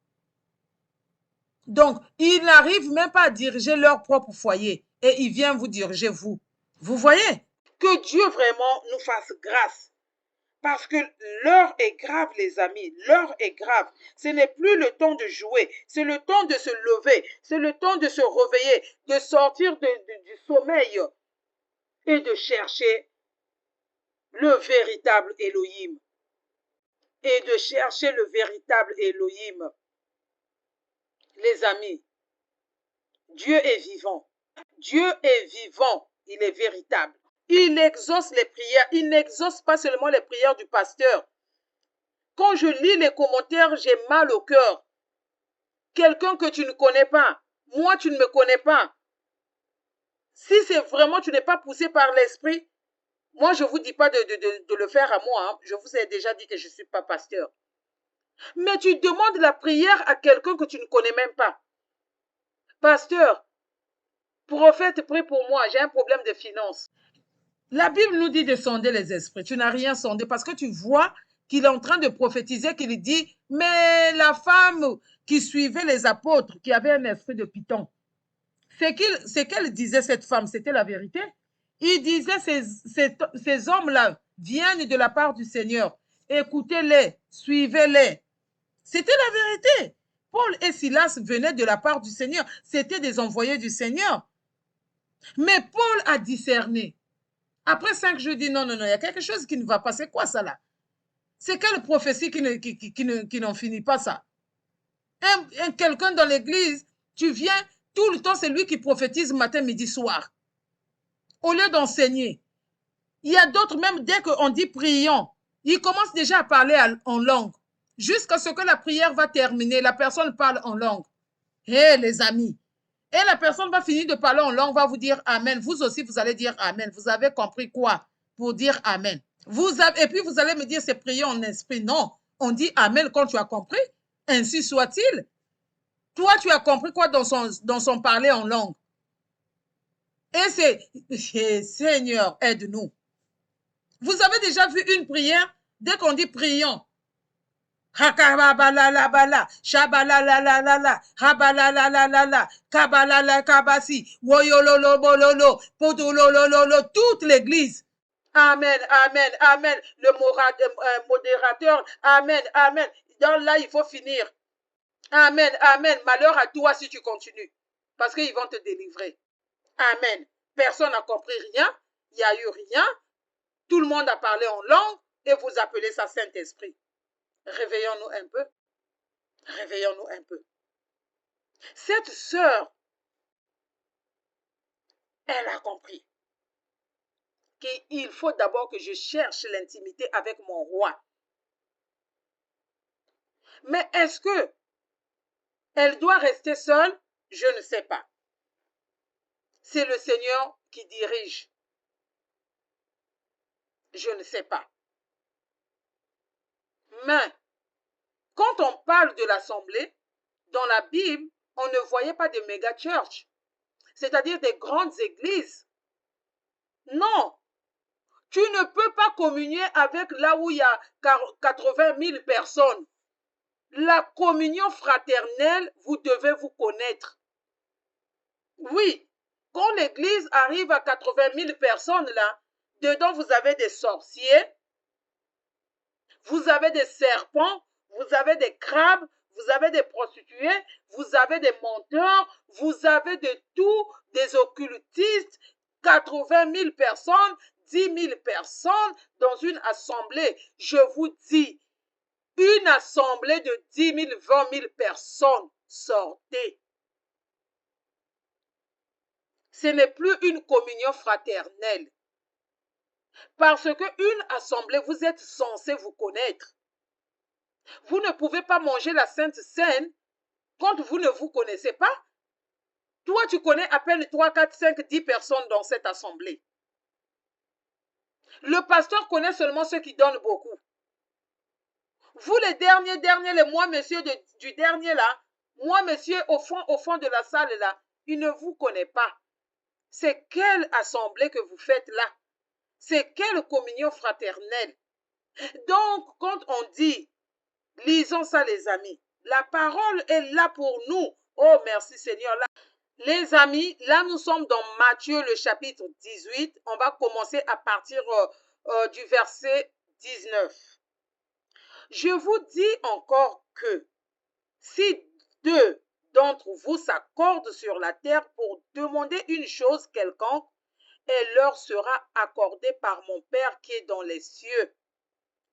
Donc, ils n'arrivent même pas à diriger leur propre foyer. Et ils viennent vous diriger vous. Vous voyez? Que Dieu vraiment nous fasse grâce. Parce que l'heure est grave, les amis. L'heure est grave. Ce n'est plus le temps de jouer. C'est le temps de se lever. C'est le temps de se réveiller, de sortir du sommeil et de chercher le véritable Elohim. Et de chercher le véritable Elohim. Les amis, Dieu est vivant. Dieu est vivant. Il est véritable. Il exauce les prières. Il n'exauce pas seulement les prières du pasteur. Quand je lis les commentaires, j'ai mal au cœur. Quelqu'un que tu ne connais pas. Moi, tu ne me connais pas. Si c'est vraiment, tu n'es pas poussé par l'esprit, moi, je ne vous dis pas de le faire à moi. Hein. Je vous ai déjà dit que je ne suis pas pasteur. Mais tu demandes la prière à quelqu'un que tu ne connais même pas. Pasteur, prophète, prie pour moi, j'ai un problème de finances. La Bible nous dit de sonder les esprits. Tu n'as rien sondé parce que tu vois qu'il est en train de prophétiser, qu'il dit, mais la femme qui suivait les apôtres, qui avait un esprit de python, ce qu'elle disait, cette femme, c'était la vérité. Il disait, ces hommes-là viennent de la part du Seigneur. Écoutez-les, suivez-les. C'était la vérité. Paul et Silas venaient de la part du Seigneur. C'était des envoyés du Seigneur. Mais Paul a discerné. Après 5 jours, il dit non, non, non, il y a quelque chose qui ne va pas. C'est quoi ça là? C'est quelle prophétie qui n'en finit pas ça? Quelqu'un dans l'église, tu viens, tout le temps, c'est lui qui prophétise matin, midi, soir. Au lieu d'enseigner. Il y a d'autres, même dès qu'on dit prions, ils commencent déjà à parler en langue. Jusqu'à ce que la prière va terminer, la personne parle en langue. Hé, les amis. Et la personne va finir de parler en langue, va vous dire Amen. Vous aussi, vous allez dire Amen. Vous avez compris quoi pour dire Amen? Et puis, vous allez me dire, c'est prier en esprit. Non, on dit Amen quand tu as compris. Ainsi soit-il. Toi, tu as compris quoi dans son parler en langue? Et c'est Seigneur, aide-nous. Vous avez déjà vu une prière, dès qu'on dit prions, Hakabalalabala, shabalalalalala, habalalalalala, kabalala kabasi, woyololobololo, podololololo, toute l'église. Amen, amen, amen. Le modérateur, amen, amen. Donc là, il faut finir. Amen, amen. Malheur à toi si tu continues. Parce qu'ils vont te délivrer. Amen. Personne n'a compris rien. Il n'y a eu rien. Tout le monde a parlé en langue et vous appelez ça Saint-Esprit. Réveillons-nous un peu. Réveillons-nous un peu. Cette sœur, elle a compris qu'il faut d'abord que je cherche l'intimité avec mon roi. Mais est-ce que elle doit rester seule? Je ne sais pas. C'est le Seigneur qui dirige. Je ne sais pas. Mais quand on parle de l'assemblée, dans la Bible, on ne voyait pas de méga church, c'est-à-dire des grandes églises. Non, tu ne peux pas communier avec là où il y a 80 000 personnes. La communion fraternelle, vous devez vous connaître. Oui, quand l'église arrive à 80 000 personnes là, dedans vous avez des sorciers, vous avez des serpents, vous avez des crabes, vous avez des prostituées, vous avez des menteurs, vous avez de tout, des occultistes, 80 000 personnes, 10 000 personnes dans une assemblée. Je vous dis, une assemblée de 10 000, 20 000 personnes, sortez. Ce n'est plus une communion fraternelle. Parce qu'une assemblée, vous êtes censé vous connaître. Vous ne pouvez pas manger la Sainte Seine quand vous ne vous connaissez pas. Toi, tu connais à peine 3, 4, 5, 10 personnes dans cette assemblée. Le pasteur connaît seulement ceux qui donnent beaucoup. Vous, les derniers, les moi, monsieur du dernier là, moi, monsieur, au fond de la salle là, il ne vous connaît pas. C'est quelle assemblée que vous faites là? C'est quelle communion fraternelle? Donc, quand on dit, lisons ça les amis, la parole est là pour nous. Oh, merci Seigneur. Là, les amis, là nous sommes dans Matthieu le chapitre 18. On va commencer à partir du verset 19. Je vous dis encore que si deux d'entre vous s'accordent sur la terre pour demander une chose quelconque, elle leur sera accordée par mon Père qui est dans les cieux.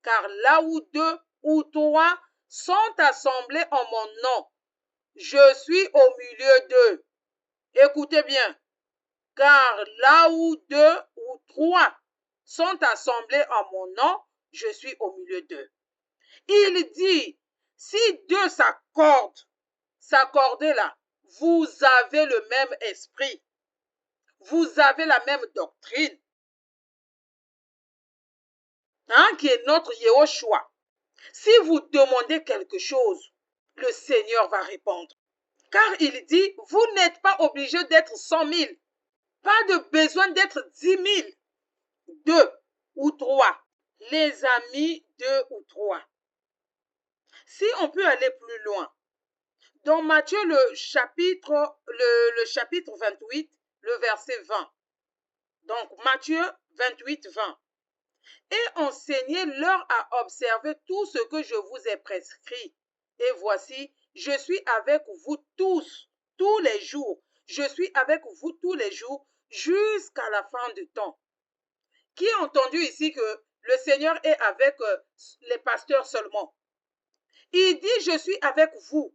Car là où deux ou trois sont assemblés en mon nom, je suis au milieu d'eux. Écoutez bien, car là où deux ou trois sont assemblés en mon nom, je suis au milieu d'eux. Il dit, si deux s'accorder là, vous avez le même esprit, vous avez la même doctrine, qui est notre Yehoshua. Si vous demandez quelque chose, le Seigneur va répondre. Car il dit, vous n'êtes pas obligé d'être 100 000, pas de besoin d'être 10 000, 2 ou 3. Les amis, 2 ou 3. Si on peut aller plus loin, dans Matthieu le chapitre 28, le verset 20. Donc Matthieu 28, 20. Et enseignez-leur à observer tout ce que je vous ai prescrit. Et voici, je suis avec vous tous les jours. Je suis avec vous tous les jours jusqu'à la fin du temps. Qui a entendu ici que le Seigneur est avec les pasteurs seulement? Il dit, je suis avec vous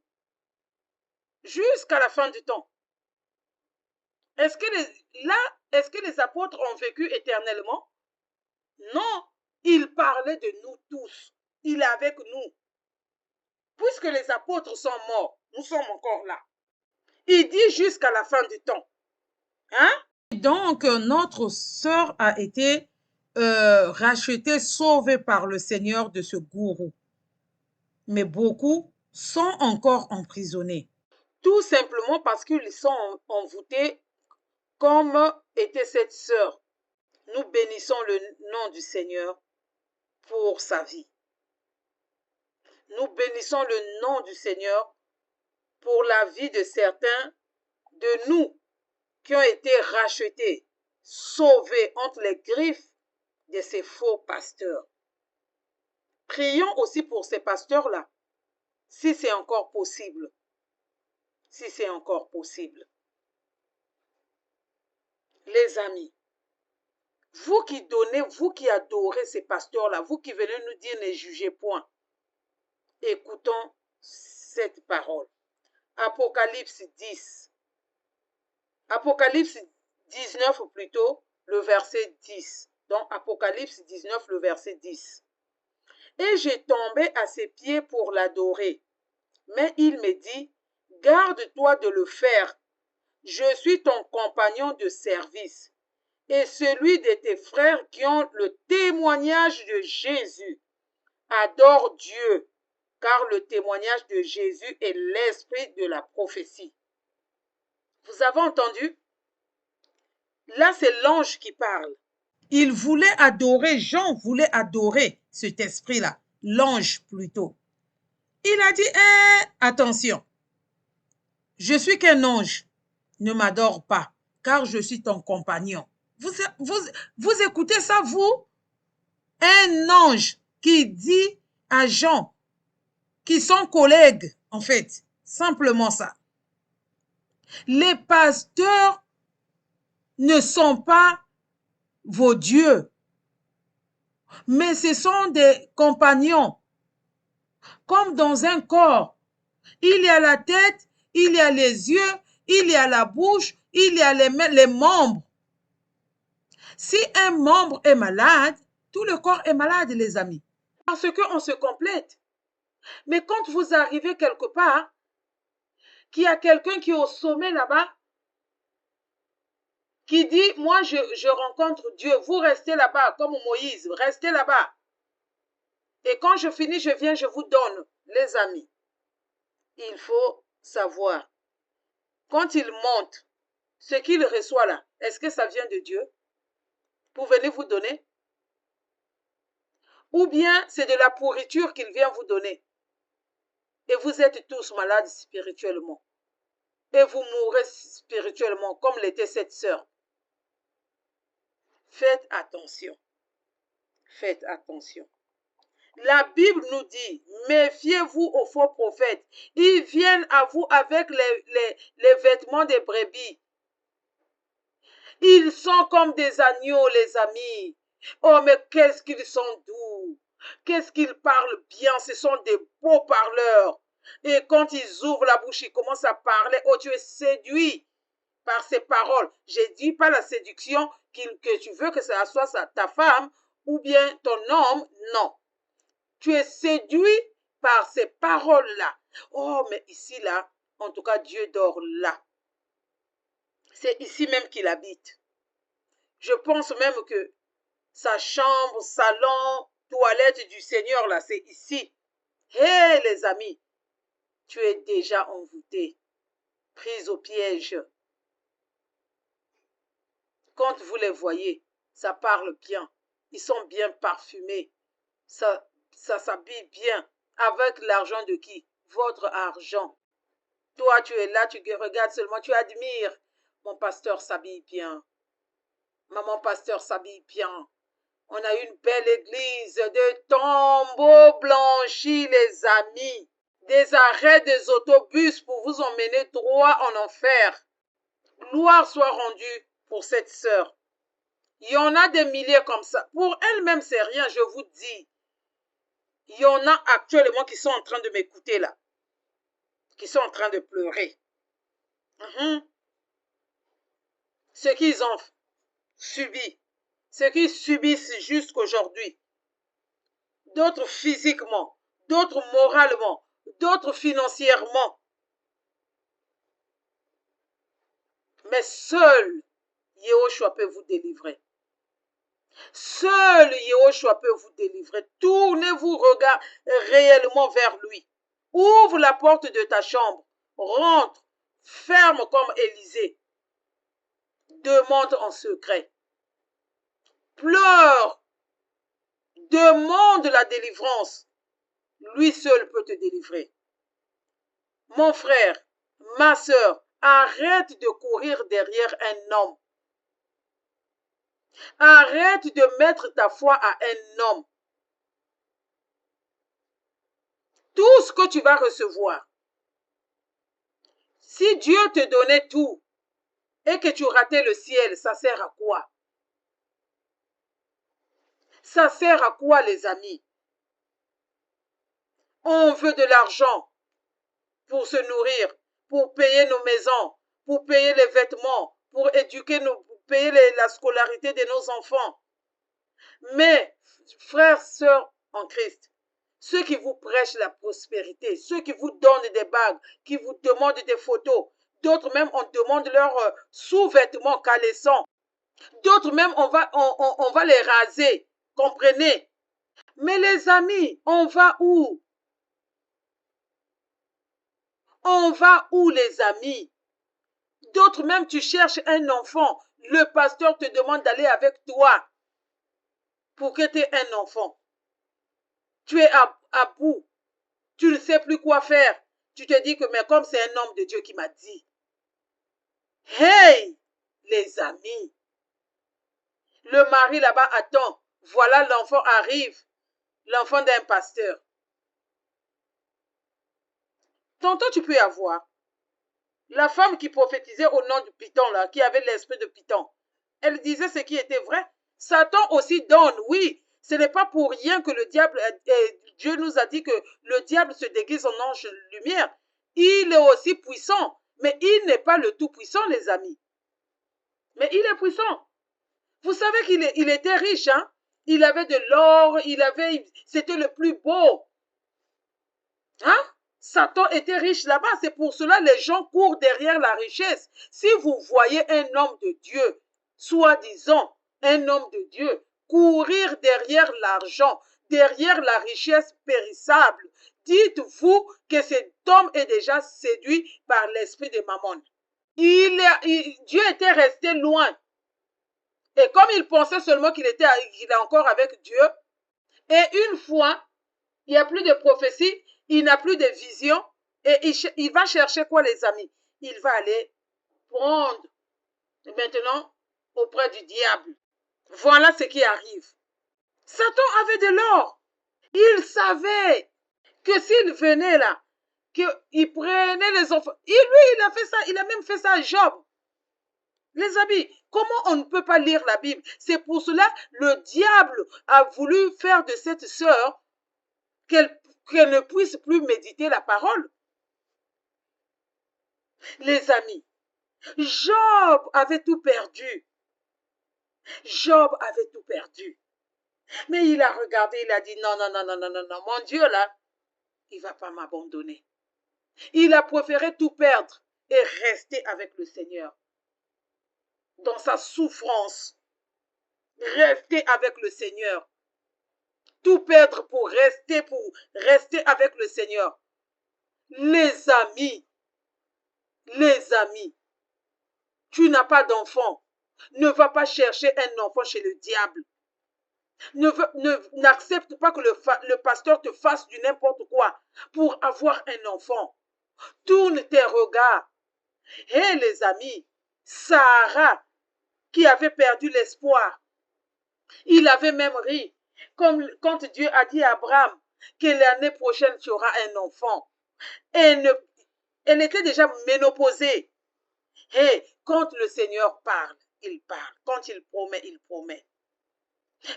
jusqu'à la fin du temps. Est-ce que les apôtres ont vécu éternellement? Non, il parlait de nous tous. Il est avec nous. Puisque les apôtres sont morts, nous sommes encore là. Il dit jusqu'à la fin du temps. Donc, notre sœur a été rachetée, sauvée par le Seigneur de ce gourou. Mais beaucoup sont encore emprisonnés. Tout simplement parce qu'ils sont envoûtés comme était cette sœur. Nous bénissons le nom du Seigneur pour sa vie. Nous bénissons le nom du Seigneur pour la vie de certains de nous qui ont été rachetés, sauvés entre les griffes de ces faux pasteurs. Prions aussi pour ces pasteurs-là, si c'est encore possible. Si c'est encore possible. Les amis, vous qui donnez, vous qui adorez ces pasteurs-là, vous qui venez nous dire ne jugez point, écoutons cette parole. Apocalypse 10. Apocalypse 19 plutôt, le verset 10. Donc Apocalypse 19, le verset 10. Et j'ai tombé à ses pieds pour l'adorer. Mais il me dit, garde-toi de le faire. Je suis ton compagnon de service et celui de tes frères qui ont le témoignage de Jésus. Adore Dieu car le témoignage de Jésus est l'esprit de la prophétie. Vous avez entendu? Là, c'est l'ange qui parle. Il voulait adorer, Jean voulait adorer cet esprit-là, l'ange plutôt. Il a dit, attention, je suis qu'un ange, ne m'adore pas, car je suis ton compagnon. Vous écoutez ça, vous? Un ange qui dit à Jean, qui sont collègues, en fait, simplement ça. Les pasteurs ne sont pas vos dieux, mais ce sont des compagnons. Comme dans un corps, il y a la tête, il y a les yeux, il y a la bouche, il y a les membres. Si un membre est malade, tout le corps est malade, les amis. Parce qu'on se complète. Mais quand vous arrivez quelque part, qu'il y a quelqu'un qui est au sommet là-bas, qui dit, moi je rencontre Dieu, vous restez là-bas, comme Moïse, restez là-bas. Et quand je finis, je viens, je vous donne, les amis. Il faut savoir, quand il monte, ce qu'il reçoit là, est-ce que ça vient de Dieu pour venir vous donner? Ou bien c'est de la pourriture qu'il vient vous donner? Et vous êtes tous malades spirituellement. Et vous mourrez spirituellement, comme l'était cette sœur. Faites attention. Faites attention. La Bible nous dit, méfiez-vous aux faux prophètes. Ils viennent à vous avec les vêtements des brebis. Ils sont comme des agneaux, les amis. Oh, mais qu'est-ce qu'ils sont doux. Qu'est-ce qu'ils parlent bien. Ce sont des beaux parleurs. Et quand ils ouvrent la bouche, ils commencent à parler. Oh, tu es séduit par ces paroles. Je ne dis pas la séduction que tu veux que ça soit ta femme ou bien ton homme. Non. Tu es séduit par ces paroles-là. Oh, mais ici, là, en tout cas, Dieu dort là. C'est ici même qu'il habite. Je pense même que sa chambre, salon, toilette du Seigneur, là, c'est ici. Hé, les amis, tu es déjà envoûté, prise au piège. Quand vous les voyez, ça parle bien. Ils sont bien parfumés. Ça s'habille bien. Avec l'argent de qui? Votre argent. Toi, tu es là, tu regardes seulement, tu admires. Mon pasteur s'habille bien. Maman pasteur s'habille bien. On a une belle église, de tombeaux blanchis, les amis. Des arrêts des autobus pour vous emmener droit en enfer. Gloire soit rendue pour cette sœur. Il y en a des milliers comme ça. Pour elle-même, c'est rien, je vous dis. Il y en a actuellement qui sont en train de m'écouter là. Qui sont en train de pleurer. Ce qu'ils ont subi. Ce qu'ils subissent jusqu'aujourd'hui. D'autres physiquement. D'autres moralement. D'autres financièrement. Mais seul Yehoshua peut vous délivrer. Seul Yehoshua peut vous délivrer. Tournez-vous, regardez réellement vers lui. Ouvre la porte de ta chambre. Rentre. Ferme comme Élisée. Demande en secret. Pleure. Demande la délivrance. Lui seul peut te délivrer. Mon frère, ma sœur, arrête de courir derrière un homme. Arrête de mettre ta foi à un homme. Tout ce que tu vas recevoir. Si Dieu te donnait tout et que tu ratais le ciel, ça sert à quoi? Ça sert à quoi, les amis? On veut de l'argent pour se nourrir, pour payer nos maisons, pour payer les vêtements, pour éduquer pour payer la scolarité de nos enfants. Mais, frères, sœurs en Christ, ceux qui vous prêchent la prospérité, ceux qui vous donnent des bagues, qui vous demandent des photos, d'autres même on demande leurs sous-vêtements caleçons, d'autres même on va les raser, comprenez? Mais les amis, on va où? On va où les amis? D'autres même, tu cherches un enfant. Le pasteur te demande d'aller avec toi pour que tu aies un enfant. Tu es à bout. Tu ne sais plus quoi faire. Tu te dis que, mais comme c'est un homme de Dieu qui m'a dit. Hey, les amis. Le mari là-bas attend. Voilà, l'enfant arrive. L'enfant d'un pasteur. Tantôt, tu peux y avoir. La femme qui prophétisait au nom du Python, là, qui avait l'esprit de Python, elle disait ce qui était vrai. Satan aussi donne, oui. Ce n'est pas pour rien que le diable, Dieu nous a dit que le diable se déguise en ange de lumière. Il est aussi puissant, mais il n'est pas le tout puissant, les amis. Mais il est puissant. Vous savez qu'il était riche, hein? Il avait de l'or, c'était le plus beau. Hein? Satan était riche là-bas, c'est pour cela les gens courent derrière la richesse. Si vous voyez un homme de Dieu, soi-disant un homme de Dieu, courir derrière l'argent, derrière la richesse périssable, dites-vous que cet homme est déjà séduit par l'esprit de Mammon. Dieu était resté loin. Et comme il pensait seulement qu'il est encore avec Dieu, et une fois, il n'y a plus de prophétie, il n'a plus de vision, et il va chercher quoi, les amis? Il va aller prendre maintenant auprès du diable. Voilà ce qui arrive. Satan avait de l'or. Il savait que s'il venait là, qu'il prenait les enfants. Lui, il a fait ça, il a même fait ça à Job. Les amis, comment on ne peut pas lire la Bible? C'est pour cela le diable a voulu faire de cette sœur qu'elle ne puisse plus méditer la parole. Les amis, Job avait tout perdu. Job avait tout perdu. Mais il a regardé, il a dit non, non, non, non, non, non, non, mon Dieu là, il ne va pas m'abandonner. Il a préféré tout perdre et rester avec le Seigneur. Dans sa souffrance, rester avec le Seigneur. Tout perdre pour rester avec le Seigneur. Les amis, tu n'as pas d'enfant. Ne va pas chercher un enfant chez le diable. N'accepte pas que le pasteur te fasse du n'importe quoi pour avoir un enfant. Tourne tes regards. Hé les amis, Sarah qui avait perdu l'espoir, il avait même ri. Comme quand Dieu a dit à Abraham que l'année prochaine tu auras un enfant. Elle était déjà ménopausée. Et quand le Seigneur parle, il parle. Quand il promet, il promet.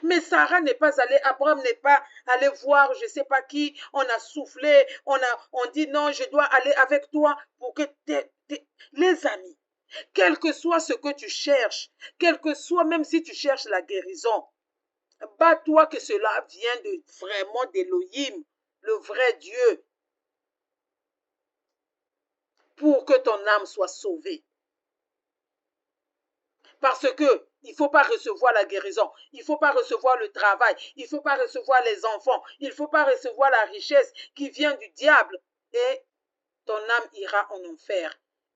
Mais Sarah n'est pas allée, Abraham n'est pas allé voir je ne sais pas qui, on a soufflé, on dit non, je dois aller avec toi pour que les amis, quel que soit ce que tu cherches, quel que soit, même si tu cherches la guérison, bats-toi que cela vient vraiment d'Élohim, le vrai Dieu, pour que ton âme soit sauvée. Parce que il ne faut pas recevoir la guérison, il ne faut pas recevoir le travail, il ne faut pas recevoir les enfants, il ne faut pas recevoir la richesse qui vient du diable et ton âme ira en enfer.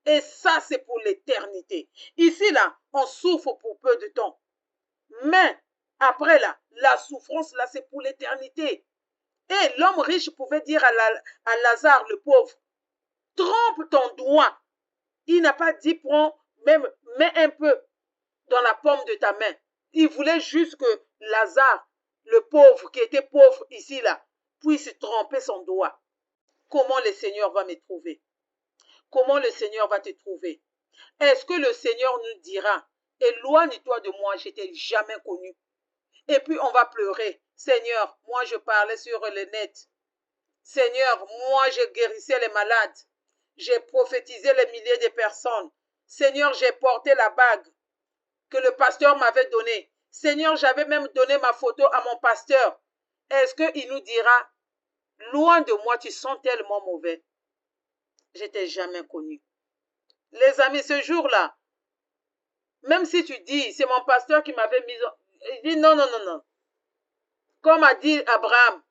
Et ça, c'est pour l'éternité. Ici, là, on souffre pour peu de temps. Mais après, là, la souffrance, là, c'est pour l'éternité. Et l'homme riche pouvait dire à Lazare, le pauvre, trempe ton doigt. Il n'a pas dit, prends, même, mets un peu dans la paume de ta main. Il voulait juste que Lazare, le pauvre, qui était pauvre ici, là, puisse tremper son doigt. Comment le Seigneur va me trouver? Comment le Seigneur va te trouver? Est-ce que le Seigneur nous dira, éloigne-toi de moi, je ne t'ai jamais connu? Et puis on va pleurer. Seigneur, moi je parlais sur le net. Seigneur, moi je guérissais les malades. J'ai prophétisé les milliers de personnes. Seigneur, j'ai porté la bague que le pasteur m'avait donnée. Seigneur, j'avais même donné ma photo à mon pasteur. Est-ce qu'il nous dira, loin de moi, tu sens tellement mauvais? Je ne t'ai jamais connu. Les amis, ce jour-là, même si tu dis, c'est mon pasteur qui m'avait mis... Il dit non, non, non, non. Comme a dit Abraham,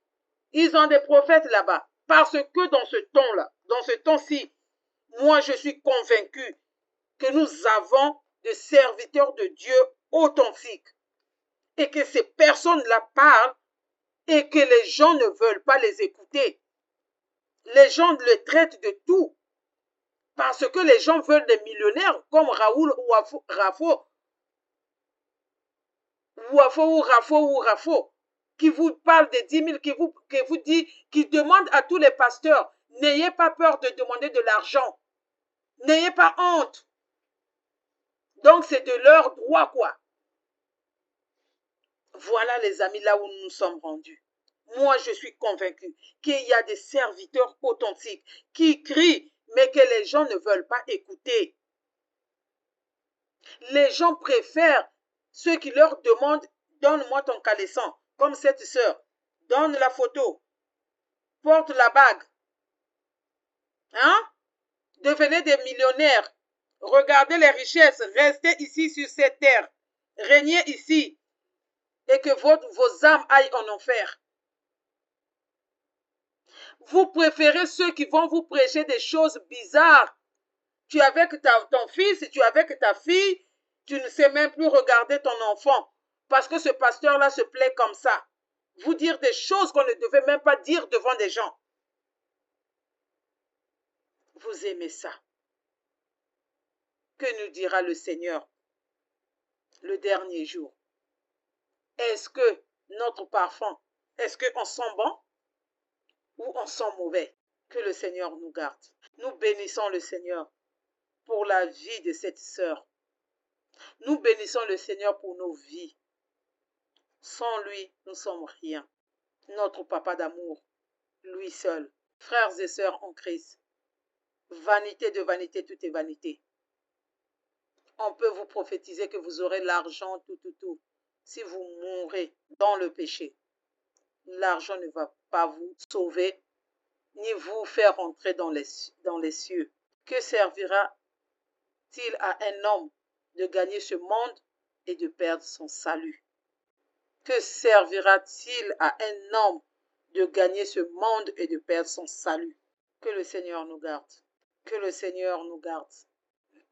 ils ont des prophètes là-bas. Parce que dans ce temps-là, dans ce temps-ci, Moi, je suis convaincu que nous avons des serviteurs de Dieu authentiques et que ces personnes-là parlent et que les gens ne veulent pas les écouter. Les gens les traitent de tout parce que les gens veulent des millionnaires comme Raoul ou Rafo, qui vous parle de 10 000, qui demande à tous les pasteurs, n'ayez pas peur de demander de l'argent. N'ayez pas honte. Donc, c'est de leur droit, quoi. Voilà, les amis, là où nous nous sommes rendus. Moi, je suis convaincu qu'il y a des serviteurs authentiques qui crient, mais que les gens ne veulent pas écouter. Les gens préfèrent ceux qui leur demandent, donne-moi ton caleçon, comme cette sœur. Donne la photo. Porte la bague. Hein? Devenez des millionnaires. Regardez les richesses. Restez ici sur cette terre. Régnez ici. Et que vos âmes aillent en enfer. Vous préférez ceux qui vont vous prêcher des choses bizarres. Tu es avec ton fils, tu es avec ta fille, tu ne sais même plus regarder ton enfant. Parce que ce pasteur-là se plaît comme ça. Vous dire des choses qu'on ne devait même pas dire devant des gens. Vous aimez ça. Que nous dira le Seigneur le dernier jour? Est-ce que notre parfum, est-ce qu'on sent bon ou on sent mauvais? Que le Seigneur nous garde. Nous bénissons le Seigneur pour la vie de cette sœur. Nous bénissons le Seigneur pour nos vies. Sans lui, nous ne sommes rien. Notre papa d'amour, lui seul. Frères et sœurs en Christ, vanité de vanité, tout est vanité. On peut vous prophétiser que vous aurez l'argent, tout. Si vous mourrez dans le péché, l'argent ne va pas vous sauver, ni vous faire entrer dans les cieux. Que servira-t-il à un homme de gagner ce monde et de perdre son salut? Que servira-t-il à un homme de gagner ce monde et de perdre son salut? Que le Seigneur nous garde. Que le Seigneur nous garde.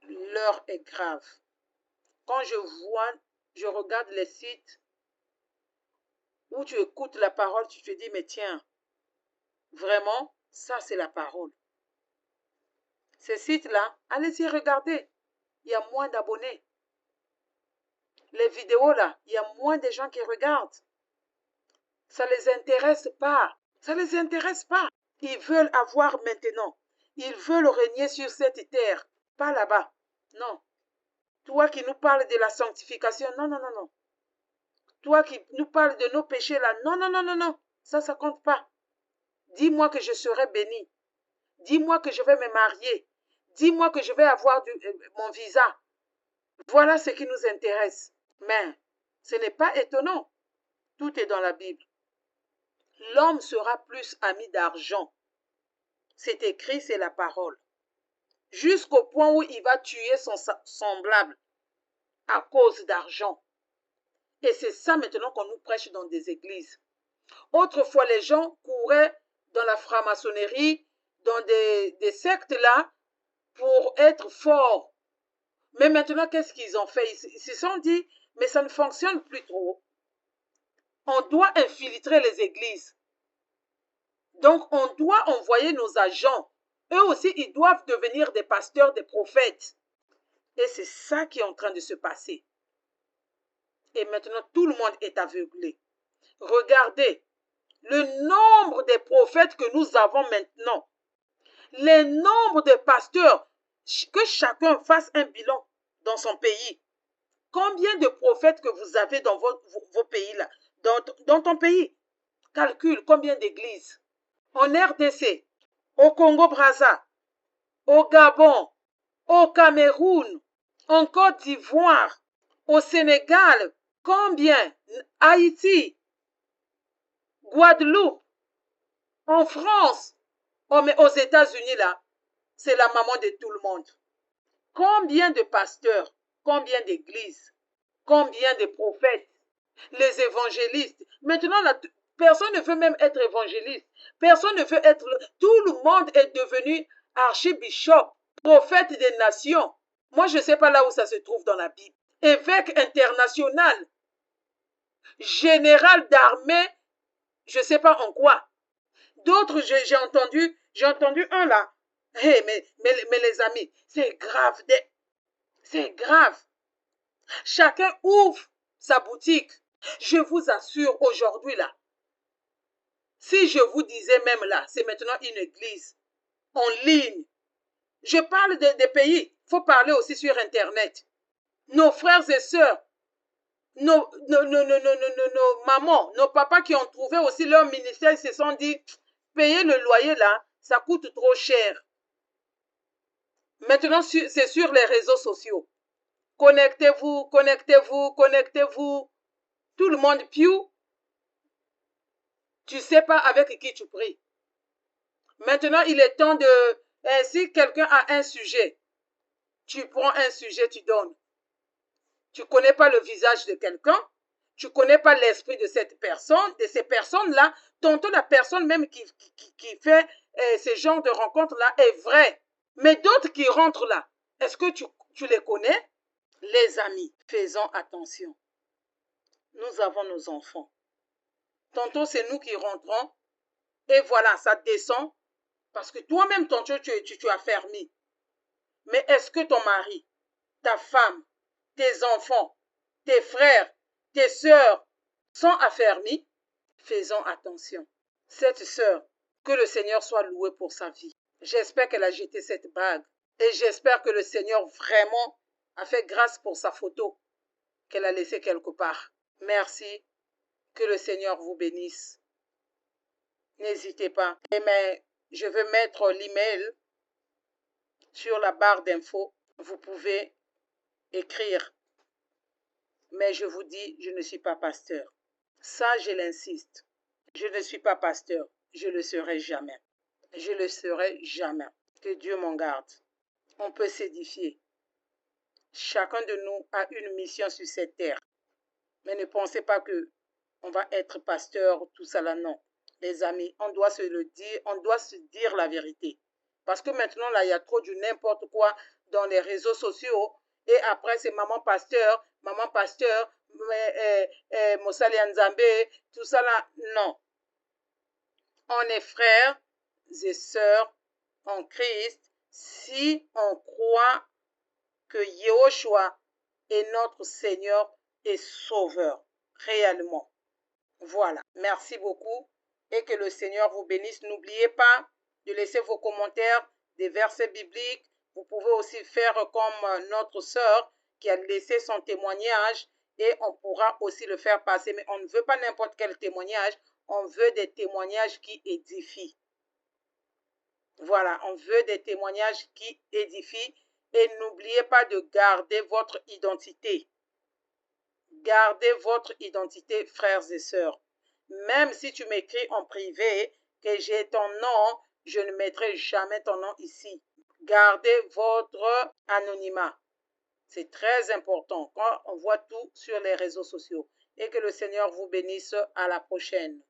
L'heure est grave. Quand je regarde les sites où tu écoutes la parole, tu te dis, mais tiens, vraiment, ça c'est la parole. Ces sites-là, allez-y regarder. Il y a moins d'abonnés. Les vidéos là, il y a moins de gens qui regardent. Ça ne les intéresse pas. Ça ne les intéresse pas. Ils veulent avoir maintenant. Ils veulent régner sur cette terre. Pas là-bas. Non. Toi qui nous parles de la sanctification, non. Toi qui nous parles de nos péchés là, non. Ça compte pas. Dis-moi que je serai béni. Dis-moi que je vais me marier. Dis-moi que je vais avoir mon visa. Voilà ce qui nous intéresse. Mais ce n'est pas étonnant. Tout est dans la Bible. L'homme sera plus ami d'argent. C'est écrit, c'est la parole. Jusqu'au point où il va tuer son semblable à cause d'argent. Et c'est ça maintenant qu'on nous prêche dans des églises. Autrefois, les gens couraient dans la franc-maçonnerie, dans des sectes là, pour être forts. Mais maintenant, qu'est-ce qu'ils ont fait? Ils se sont dit, mais ça ne fonctionne plus trop. On doit infiltrer les églises. Donc, on doit envoyer nos agents. Eux aussi, ils doivent devenir des pasteurs, des prophètes. Et c'est ça qui est en train de se passer. Et maintenant, tout le monde est aveuglé. Regardez le nombre de prophètes que nous avons maintenant. Le nombre de pasteurs. Que chacun fasse un bilan dans son pays. Combien de prophètes que vous avez dans vos pays là? Dans ton pays. Calcule combien d'églises. En RDC, au Congo-Brazza, au Gabon, au Cameroun, en Côte d'Ivoire, au Sénégal, combien? Haïti, Guadeloupe, en France, oh, mais aux États-Unis là, c'est la maman de tout le monde. Combien de pasteurs, combien d'églises, combien de prophètes, les évangélistes. Maintenant, là, personne ne veut même être évangéliste. Personne ne veut être... Tout le monde est devenu archibishop. prophète des nations. Moi, je ne sais pas là où ça se trouve dans la Bible. Évêque international, général d'armée, je ne sais pas en quoi. D'autres, j'ai entendu un là. Hey, mais les amis, c'est grave. C'est grave. Chacun ouvre sa boutique. Je vous assure, aujourd'hui là, si je vous disais même là, c'est maintenant une église en ligne. Je parle des pays. Il faut parler aussi sur Internet. Nos frères et sœurs, nos mamans, nos papas qui ont trouvé aussi leur ministère, ils se sont dit, payer le loyer là, ça coûte trop cher. Maintenant, c'est sur les réseaux sociaux. Connectez-vous, connectez-vous, connectez-vous. Tout le monde piou. Tu ne sais pas avec qui tu pries. Maintenant, il est temps de... si quelqu'un a un sujet, tu prends un sujet, tu donnes. Tu ne connais pas le visage de quelqu'un, tu ne connais pas l'esprit de cette personne, de ces personnes-là. Tantôt, la personne même qui fait ce genre de rencontre-là est vraie. Mais d'autres qui rentrent là, est-ce que tu les connais? Les amis, faisons attention. Nous avons nos enfants. Tantôt, c'est nous qui rentrons et voilà, ça descend parce que toi-même, tantôt, tu as fermé. Mais est-ce que ton mari, ta femme, tes enfants, tes frères, tes sœurs sont affermis? Faisons attention. Cette sœur, que le Seigneur soit loué pour sa vie. J'espère qu'elle a jeté cette bague et j'espère que le Seigneur vraiment a fait grâce pour sa photo qu'elle a laissée quelque part. Merci. Que le Seigneur vous bénisse. N'hésitez pas. Mais je vais mettre l'email sur la barre d'infos. Vous pouvez écrire. Mais je vous dis, je ne suis pas pasteur. Ça, je l'insiste. Je ne suis pas pasteur. Je ne le serai jamais. Je ne le serai jamais. Que Dieu m'en garde. On peut s'édifier. Chacun de nous a une mission sur cette terre. Mais ne pensez pas que on va être pasteur, tout ça là, non. Les amis, on doit se le dire, on doit se dire la vérité. Parce que maintenant, là, il y a trop du n'importe quoi dans les réseaux sociaux. Et après, c'est maman pasteur, Moussali Nzambe, tout ça là, non. On est frères et sœurs en Christ si on croit que Yahushua est notre Seigneur et Sauveur, réellement. Voilà, merci beaucoup et que le Seigneur vous bénisse. N'oubliez pas de laisser vos commentaires, des versets bibliques. Vous pouvez aussi faire comme notre sœur qui a laissé son témoignage et on pourra aussi le faire passer. Mais on ne veut pas n'importe quel témoignage, on veut des témoignages qui édifient. Voilà, on veut des témoignages qui édifient et n'oubliez pas de garder votre identité. Gardez votre identité, frères et sœurs. Même si tu m'écris en privé que j'ai ton nom, je ne mettrai jamais ton nom ici. Gardez votre anonymat. C'est très important quand on voit tout sur les réseaux sociaux. Et que le Seigneur vous bénisse. À la prochaine.